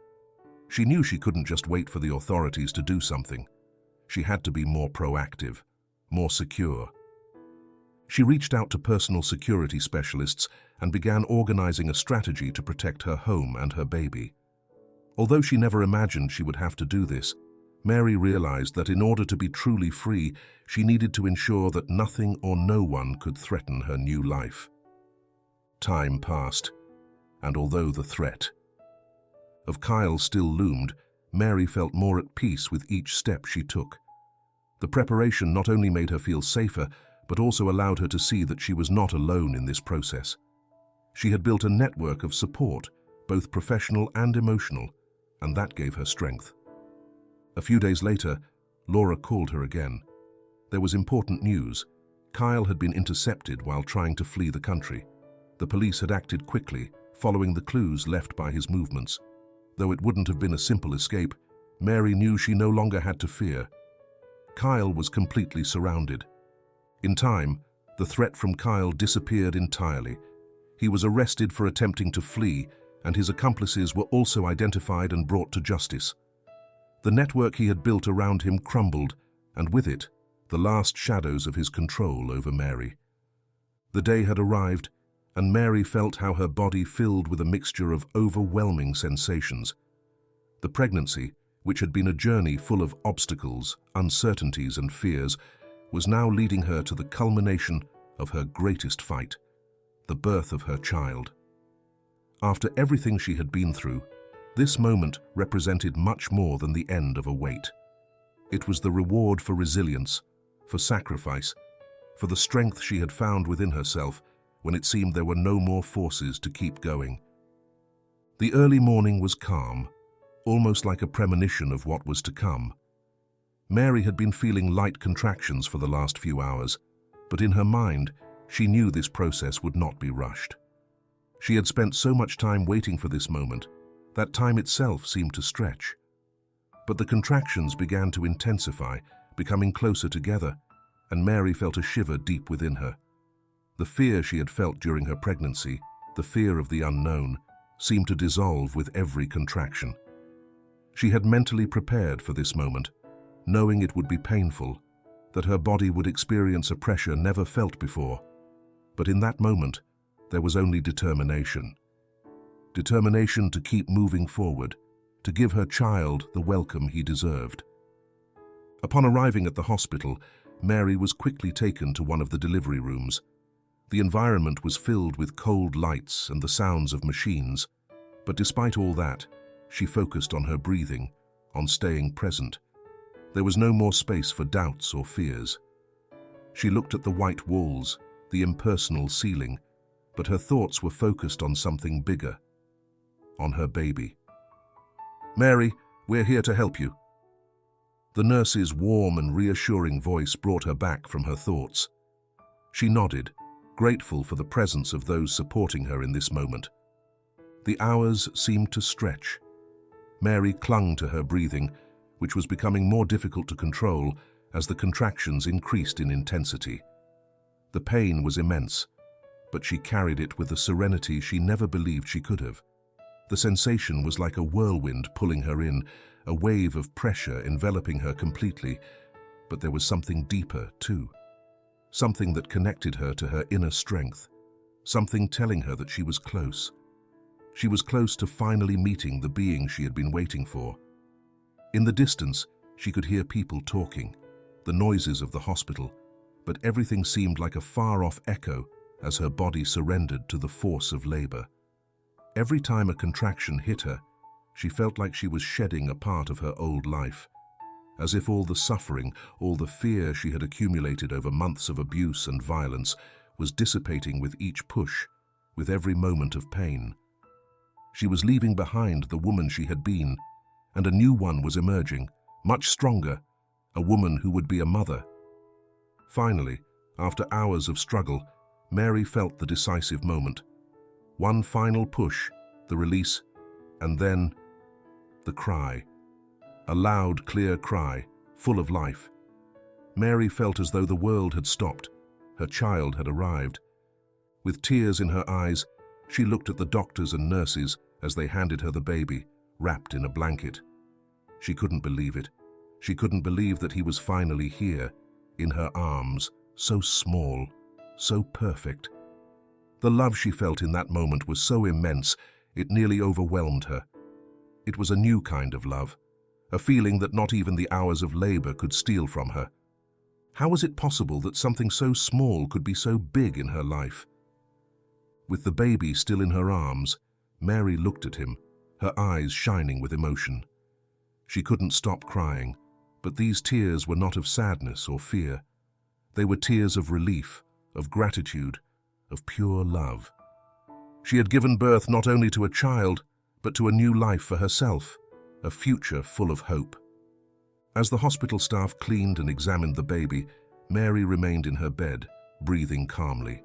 She knew she couldn't just wait for the authorities to do something. She had to be more proactive, more secure. She reached out to personal security specialists and began organizing a strategy to protect her home and her baby. Although she never imagined she would have to do this, Mary realized that in order to be truly free, she needed to ensure that nothing or no one could threaten her new life. Time passed, and although the threat of Kyle still loomed, Mary felt more at peace with each step she took. The preparation not only made her feel safer, but also allowed her to see that she was not alone in this process. She had built a network of support, both professional and emotional, and that gave her strength. A few days later, Laura called her again. There was important news. Kyle had been intercepted while trying to flee the country. The police had acted quickly, following the clues left by his movements. Though it wouldn't have been a simple escape, Mary knew she no longer had to fear. Kyle was completely surrounded. In time, the threat from Kyle disappeared entirely. He was arrested for attempting to flee, and his accomplices were also identified and brought to justice. The network he had built around him crumbled, and with it, the last shadows of his control over Mary. The day had arrived, and Mary felt how her body filled with a mixture of overwhelming sensations. The pregnancy, which had been a journey full of obstacles, uncertainties, and fears, was now leading her to the culmination of her greatest fight, the birth of her child. After everything she had been through, this moment represented much more than the end of a wait. It was the reward for resilience, for sacrifice, for the strength she had found within herself when it seemed there were no more forces to keep going. The early morning was calm, almost like a premonition of what was to come. Mary had been feeling light contractions for the last few hours, but in her mind, she knew this process would not be rushed. She had spent so much time waiting for this moment that time itself seemed to stretch. But the contractions began to intensify, becoming closer together, and Mary felt a shiver deep within her. The fear she had felt during her pregnancy, the fear of the unknown, seemed to dissolve with every contraction. She had mentally prepared for this moment, knowing it would be painful, that her body would experience a pressure never felt before. But in that moment, there was only determination. Determination to keep moving forward, to give her child the welcome he deserved. Upon arriving at the hospital, Mary was quickly taken to one of the delivery rooms. The environment was filled with cold lights and the sounds of machines, but despite all that, she focused on her breathing, on staying present. There was no more space for doubts or fears. She looked at the white walls, the impersonal ceiling, but her thoughts were focused on something bigger, on her baby. "Mary, we're here to help you." The nurse's warm and reassuring voice brought her back from her thoughts. She nodded, grateful for the presence of those supporting her in this moment. The hours seemed to stretch. Mary clung to her breathing, which was becoming more difficult to control as the contractions increased in intensity. The pain was immense, but she carried it with a serenity she never believed she could have. The sensation was like a whirlwind pulling her in, a wave of pressure enveloping her completely, but there was something deeper, too. Something that connected her to her inner strength, something telling her that she was close. She was close to finally meeting the being she had been waiting for. In the distance, she could hear people talking, the noises of the hospital, but everything seemed like a far-off echo as her body surrendered to the force of labor. Every time a contraction hit her, she felt like she was shedding a part of her old life, as if all the suffering, all the fear she had accumulated over months of abuse and violence was dissipating with each push, with every moment of pain. She was leaving behind the woman she had been, and a new one was emerging, much stronger, a woman who would be a mother. Finally, after hours of struggle, Mary felt the decisive moment. One final push, the release, and then the cry. A loud, clear cry, full of life. Mary felt as though the world had stopped. Her child had arrived. With tears in her eyes, she looked at the doctors and nurses as they handed her the baby, wrapped in a blanket. She couldn't believe it. She couldn't believe that he was finally here, in her arms, so small, so perfect. The love she felt in that moment was so immense, it nearly overwhelmed her. It was a new kind of love, a feeling that not even the hours of labor could steal from her. How was it possible that something so small could be so big in her life? With the baby still in her arms, Mary looked at him, her eyes shining with emotion. She couldn't stop crying, but these tears were not of sadness or fear. They were tears of relief, of gratitude, of pure love. She had given birth not only to a child, but to a new life for herself, a future full of hope. As the hospital staff cleaned and examined the baby, Mary remained in her bed, breathing calmly.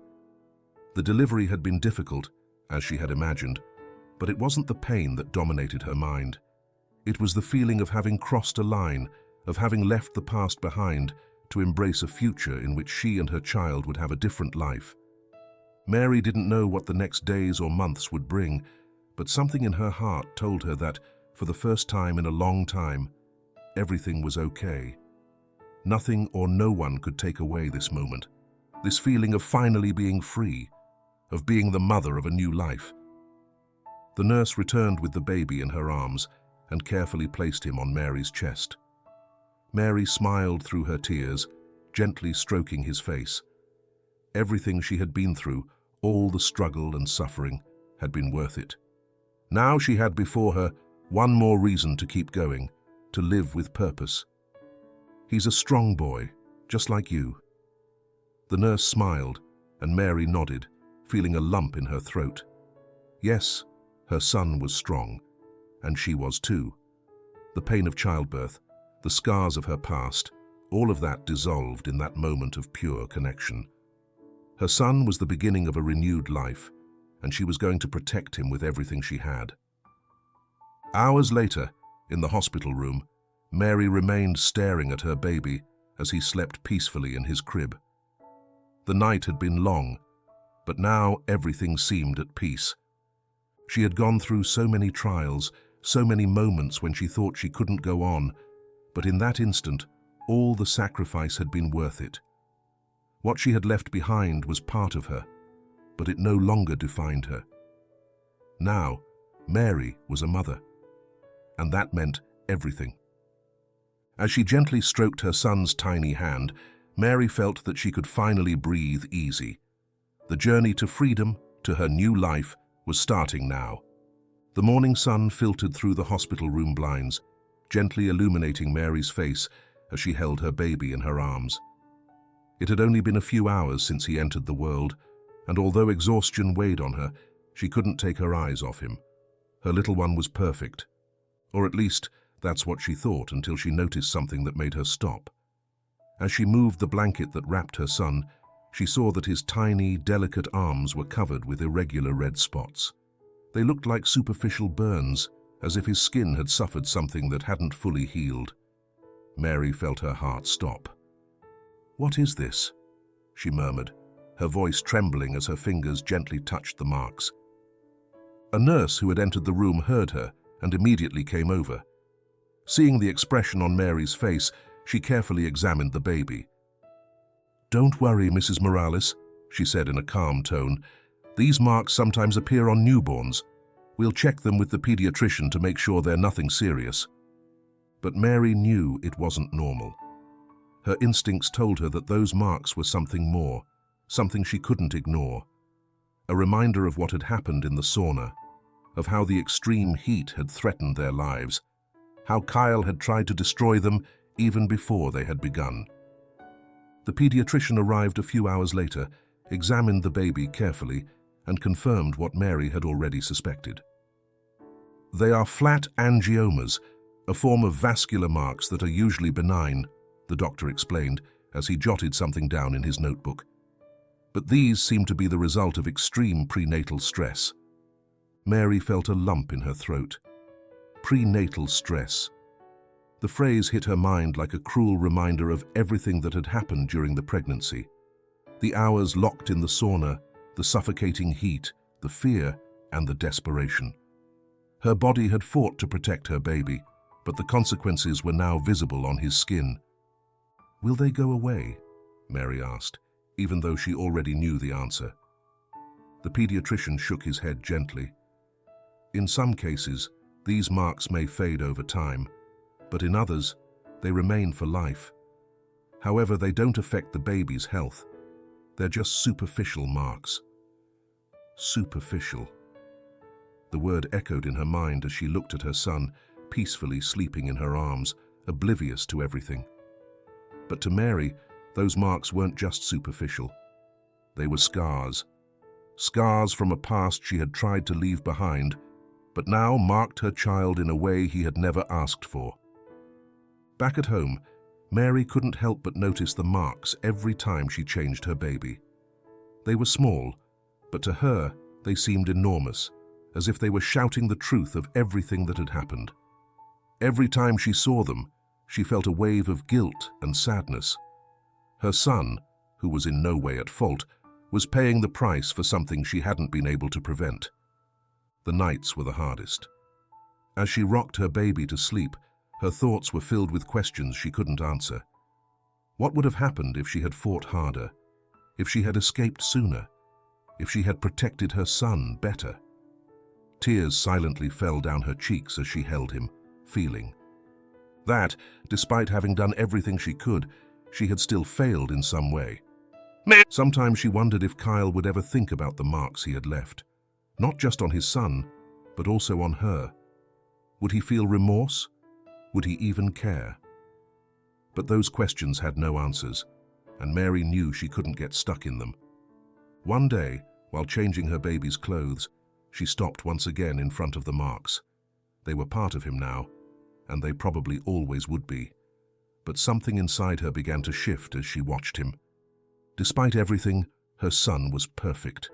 The delivery had been difficult, as she had imagined, but it wasn't the pain that dominated her mind. It was the feeling of having crossed a line, of having left the past behind to embrace a future in which she and her child would have a different life. Mary didn't know what the next days or months would bring, but something in her heart told her that, for the first time in a long time, everything was okay. Nothing or no one could take away this moment, this feeling of finally being free, of being the mother of a new life. The nurse returned with the baby in her arms and carefully placed him on Mary's chest. Mary smiled through her tears, gently stroking his face. Everything she had been through, all the struggle and suffering, had been worth it. Now she had before her one more reason to keep going, to live with purpose. "He's a strong boy, just like you." The nurse smiled, and Mary nodded, feeling a lump in her throat. Yes, her son was strong, and she was too. The pain of childbirth, the scars of her past, all of that dissolved in that moment of pure connection. Her son was the beginning of a renewed life, and she was going to protect him with everything she had. Hours later, in the hospital room, Mary remained staring at her baby as he slept peacefully in his crib. The night had been long, but now everything seemed at peace. She had gone through so many trials, so many moments when she thought she couldn't go on, but in that instant, all the sacrifice had been worth it. What she had left behind was part of her, but it no longer defined her. Now, Mary was a mother, and that meant everything. As she gently stroked her son's tiny hand, Mary felt that she could finally breathe easy. The journey to freedom, to her new life, was starting now. The morning sun filtered through the hospital room blinds, gently illuminating Mary's face as she held her baby in her arms. It had only been a few hours since he entered the world, and although exhaustion weighed on her, she couldn't take her eyes off him. Her little one was perfect. Or at least, that's what she thought until she noticed something that made her stop. As she moved the blanket that wrapped her son, she saw that his tiny, delicate arms were covered with irregular red spots. They looked like superficial burns, as if his skin had suffered something that hadn't fully healed. Mary felt her heart stop. "What is this?" she murmured, her voice trembling as her fingers gently touched the marks. A nurse who had entered the room heard her and immediately came over. Seeing the expression on Mary's face, she carefully examined the baby. "Don't worry, Mrs. Morales," she said in a calm tone. "These marks sometimes appear on newborns. We'll check them with the pediatrician to make sure they're nothing serious." But Mary knew it wasn't normal. Her instincts told her that those marks were something more, something she couldn't ignore. A reminder of what had happened in the sauna, of how the extreme heat had threatened their lives, how Kyle had tried to destroy them even before they had begun. The pediatrician arrived a few hours later, examined the baby carefully, and confirmed what Mary had already suspected. "They are flat angiomas, a form of vascular marks that are usually benign," the doctor explained as he jotted something down in his notebook. "But these seem to be the result of extreme prenatal stress." Mary felt a lump in her throat. Prenatal stress. The phrase hit her mind like a cruel reminder of everything that had happened during the pregnancy. The hours locked in the sauna, the suffocating heat, the fear, and the desperation. Her body had fought to protect her baby, but the consequences were now visible on his skin. "Will they go away?" Mary asked, even though she already knew the answer. The pediatrician shook his head gently. "In some cases, these marks may fade over time, but in others, they remain for life. However, they don't affect the baby's health. They're just superficial marks." Superficial. The word echoed in her mind as she looked at her son, peacefully sleeping in her arms, oblivious to everything. But to Mary, those marks weren't just superficial. They were scars. Scars from a past she had tried to leave behind, but now marked her child in a way he had never asked for. Back at home, Mary couldn't help but notice the marks every time she changed her baby. They were small, but to her, they seemed enormous, as if they were shouting the truth of everything that had happened. Every time she saw them, she felt a wave of guilt and sadness. Her son, who was in no way at fault, was paying the price for something she hadn't been able to prevent. The nights were the hardest. As she rocked her baby to sleep, her thoughts were filled with questions she couldn't answer. What would have happened if she had fought harder? If she had escaped sooner? If she had protected her son better? Tears silently fell down her cheeks as she held him, feeling that, despite having done everything she could, she had still failed in some way. Sometimes she wondered if Kyle would ever think about the marks he had left, not just on his son, but also on her. Would he feel remorse? Would he even care? But those questions had no answers, and Mary knew she couldn't get stuck in them. One day, while changing her baby's clothes, she stopped once again in front of the marks. They were part of him now, and they probably always would be. But something inside her began to shift as she watched him. Despite everything, her son was perfect.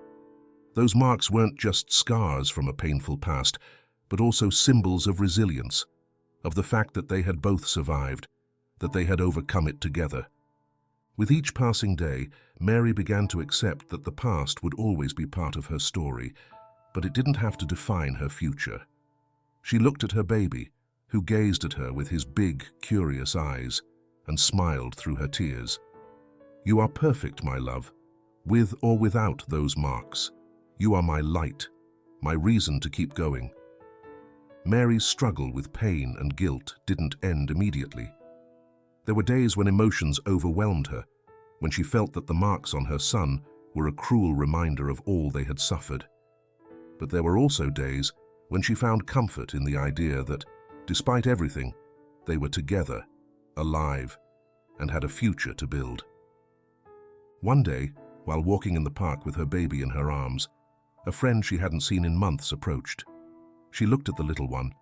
Those marks weren't just scars from a painful past, but also symbols of resilience, of the fact that they had both survived, that they had overcome it together. With each passing day, Mary began to accept that the past would always be part of her story, but it didn't have to define her future. She looked at her baby, who gazed at her with his big, curious eyes, and smiled through her tears. "You are perfect, my love, with or without those marks. You are my light, my reason to keep going." Mary's struggle with pain and guilt didn't end immediately. There were days when emotions overwhelmed her, when she felt that the marks on her son were a cruel reminder of all they had suffered. But there were also days when she found comfort in the idea that, despite everything, they were together, alive, and had a future to build. One day, while walking in the park with her baby in her arms, a friend she hadn't seen in months approached. She looked at the little one,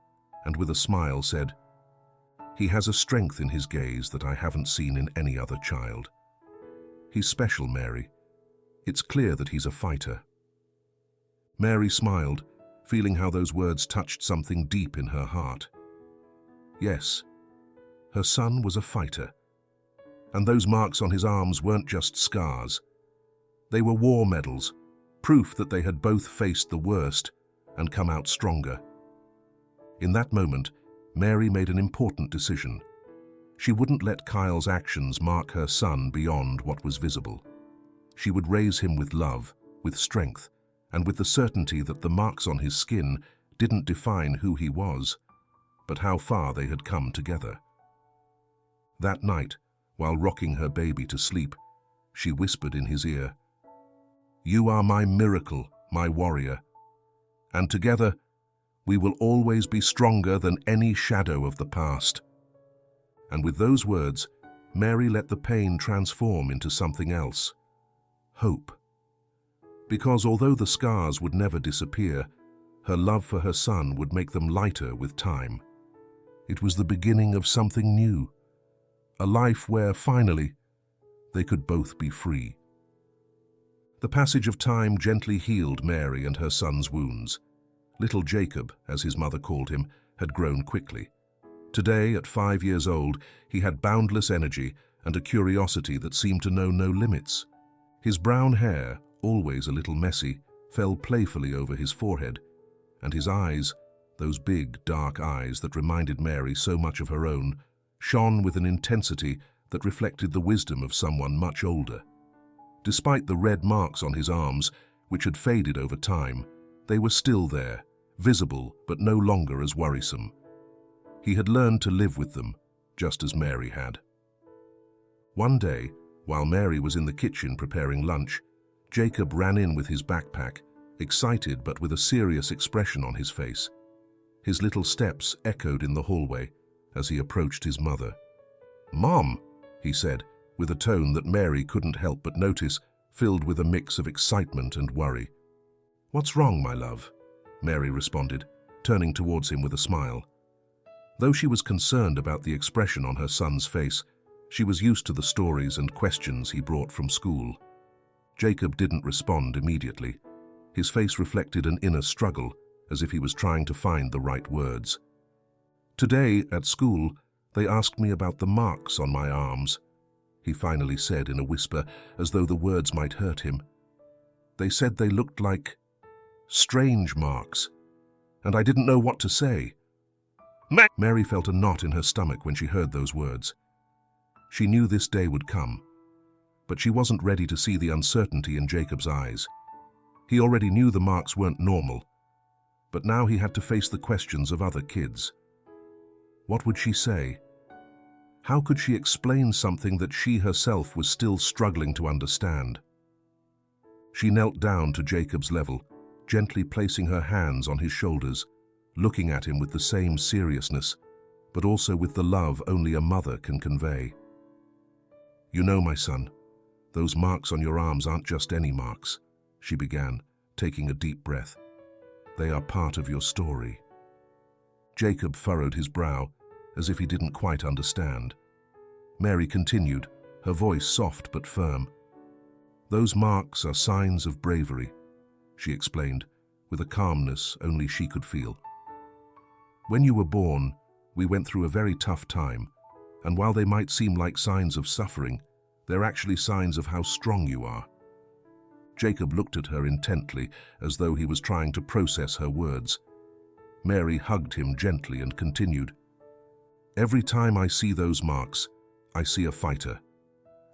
and with a smile said, "He has a strength in his gaze that I haven't seen in any other child. He's special, Mary. It's clear that he's a fighter." Mary smiled, feeling how those words touched something deep in her heart. Yes, her son was a fighter. And those marks on his arms weren't just scars. They were war medals, proof that they had both faced the worst and come out stronger. In that moment, Mary made an important decision. She wouldn't let Kyle's actions mark her son beyond what was visible. She would raise him with love, with strength, and with the certainty that the marks on his skin didn't define who he was, but how far they had come together. That night, while rocking her baby to sleep, she whispered in his ear, "You are my miracle, my warrior, and together we will always be stronger than any shadow of the past." And with those words, Mary let the pain transform into something else, hope. Because although the scars would never disappear, her love for her son would make them lighter with time. It was the beginning of something new, a life where, finally, they could both be free. The passage of time gently healed Mary and her son's wounds. Little Jacob, as his mother called him, had grown quickly. Today, at 5 years old, he had boundless energy and a curiosity that seemed to know no limits. His brown hair, always a little messy, fell playfully over his forehead, and his eyes, those big, dark eyes that reminded Mary so much of her own, shone with an intensity that reflected the wisdom of someone much older. Despite the red marks on his arms, which had faded over time, they were still there, visible but no longer as worrisome. He had learned to live with them, just as Mary had. One day, while Mary was in the kitchen preparing lunch, Jacob ran in with his backpack, excited but with a serious expression on his face. His little steps echoed in the hallway as he approached his mother. "Mom," he said, with a tone that Mary couldn't help but notice, filled with a mix of excitement and worry. "What's wrong, my love?" Mary responded, turning towards him with a smile. Though she was concerned about the expression on her son's face, she was used to the stories and questions he brought from school. Jacob didn't respond immediately. His face reflected an inner struggle, as if he was trying to find the right words. Today, at school, they asked me about the marks on my arms, he finally said in a whisper, as though the words might hurt him. They said they looked like strange marks, and I didn't know what to say. Mary felt a knot in her stomach when she heard those words. She knew this day would come, but she wasn't ready to see the uncertainty in Jacob's eyes. He already knew the marks weren't normal, but now he had to face the questions of other kids. What would she say? How could she explain something that she herself was still struggling to understand? She knelt down to Jacob's level, gently placing her hands on his shoulders, looking at him with the same seriousness, but also with the love only a mother can convey. You know, my son, those marks on your arms aren't just any marks, she began, taking a deep breath. They are part of your story. Jacob furrowed his brow, as if he didn't quite understand. Mary continued, her voice soft but firm. Those marks are signs of bravery, she explained, with a calmness only she could feel. When you were born, we went through a very tough time, and while they might seem like signs of suffering, they're actually signs of how strong you are. Jacob looked at her intently, as though he was trying to process her words. Mary hugged him gently and continued, Every time I see those marks, I see a fighter.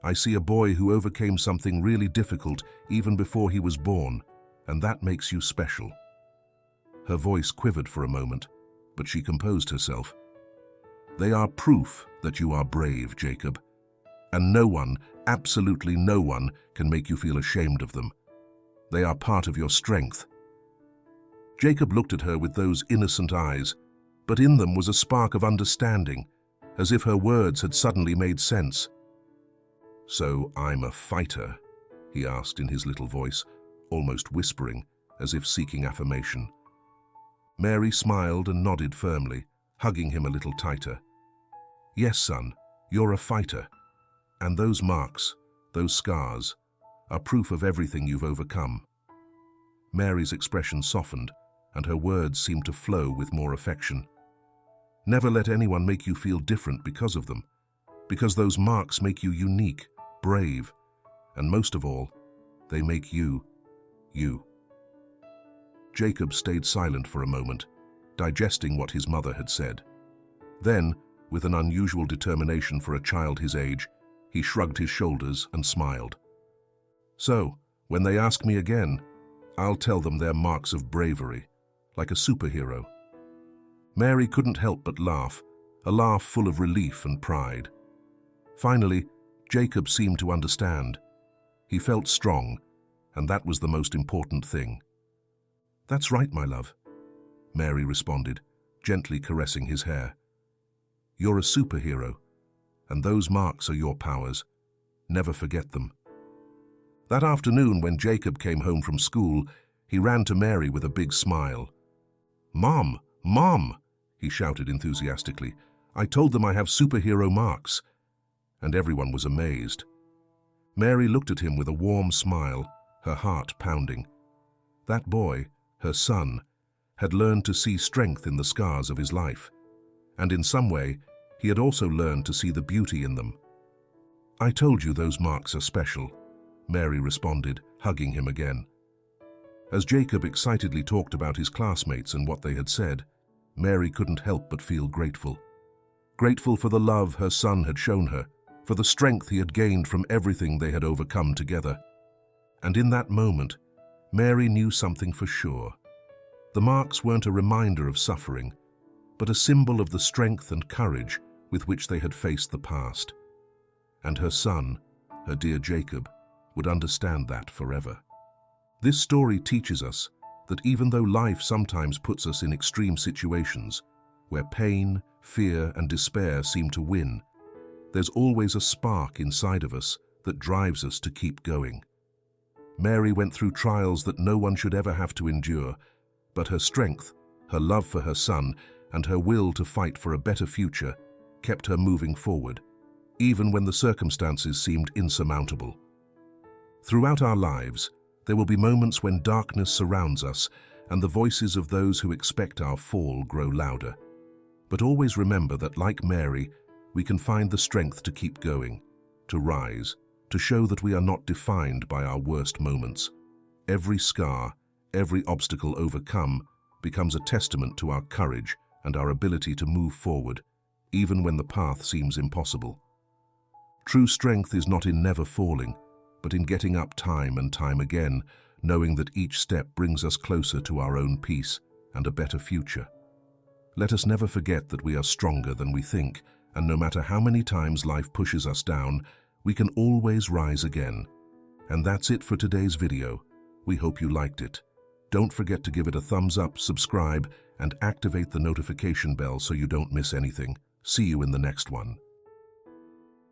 I see a boy who overcame something really difficult even before he was born, and that makes you special. Her voice quivered for a moment, but she composed herself. They are proof that you are brave, Jacob, and no one, absolutely no one, can make you feel ashamed of them. They are part of your strength. Jacob looked at her with those innocent eyes, but in them was a spark of understanding, as if her words had suddenly made sense. So I'm a fighter, he asked in his little voice, almost whispering, as if seeking affirmation. Mary smiled and nodded firmly, hugging him a little tighter. Yes, son, you're a fighter. And those marks, those scars, are proof of everything you've overcome. Mary's expression softened, and her words seemed to flow with more affection. Never let anyone make you feel different because of them, because those marks make you unique, brave, and most of all, they make you, you. Jacob stayed silent for a moment, digesting what his mother had said. Then, with an unusual determination for a child his age, he shrugged his shoulders and smiled. So, when they ask me again, I'll tell them they're marks of bravery, like a superhero. Mary couldn't help but laugh, a laugh full of relief and pride. Finally, Jacob seemed to understand. He felt strong, and that was the most important thing. That's right, my love, Mary responded, gently caressing his hair. You're a superhero, and those marks are your powers. Never forget them. That afternoon, when Jacob came home from school, he ran to Mary with a big smile. Mom, Mom, he shouted enthusiastically. I told them I have superhero marks. And everyone was amazed. Mary looked at him with a warm smile, her heart pounding. That boy, her son, had learned to see strength in the scars of his life. And in some way, he had also learned to see the beauty in them. I told you those marks are special, Mary responded, hugging him again. As Jacob excitedly talked about his classmates and what they had said, Mary couldn't help but feel grateful. Grateful for the love her son had shown her, for the strength he had gained from everything they had overcome together. And in that moment, Mary knew something for sure. The marks weren't a reminder of suffering, but a symbol of the strength and courage with which they had faced the past. And her son, her dear Jacob, would understand that forever. This story teaches us that even though life sometimes puts us in extreme situations, where pain, fear, and despair seem to win, there's always a spark inside of us that drives us to keep going. Mary went through trials that no one should ever have to endure, but her strength, her love for her son, and her will to fight for a better future kept her moving forward, even when the circumstances seemed insurmountable. Throughout our lives, there will be moments when darkness surrounds us and the voices of those who expect our fall grow louder. But always remember that, like Mary, we can find the strength to keep going, to rise, to show that we are not defined by our worst moments. Every scar, every obstacle overcome, becomes a testament to our courage and our ability to move forward, even when the path seems impossible. True strength is not in never falling, but in getting up time and time again, knowing that each step brings us closer to our own peace and a better future. Let us never forget that we are stronger than we think, and no matter how many times life pushes us down, we can always rise again. And that's it for today's video. We hope you liked it. Don't forget to give it a thumbs up, subscribe, and activate the notification bell so you don't miss anything. See you in the next one.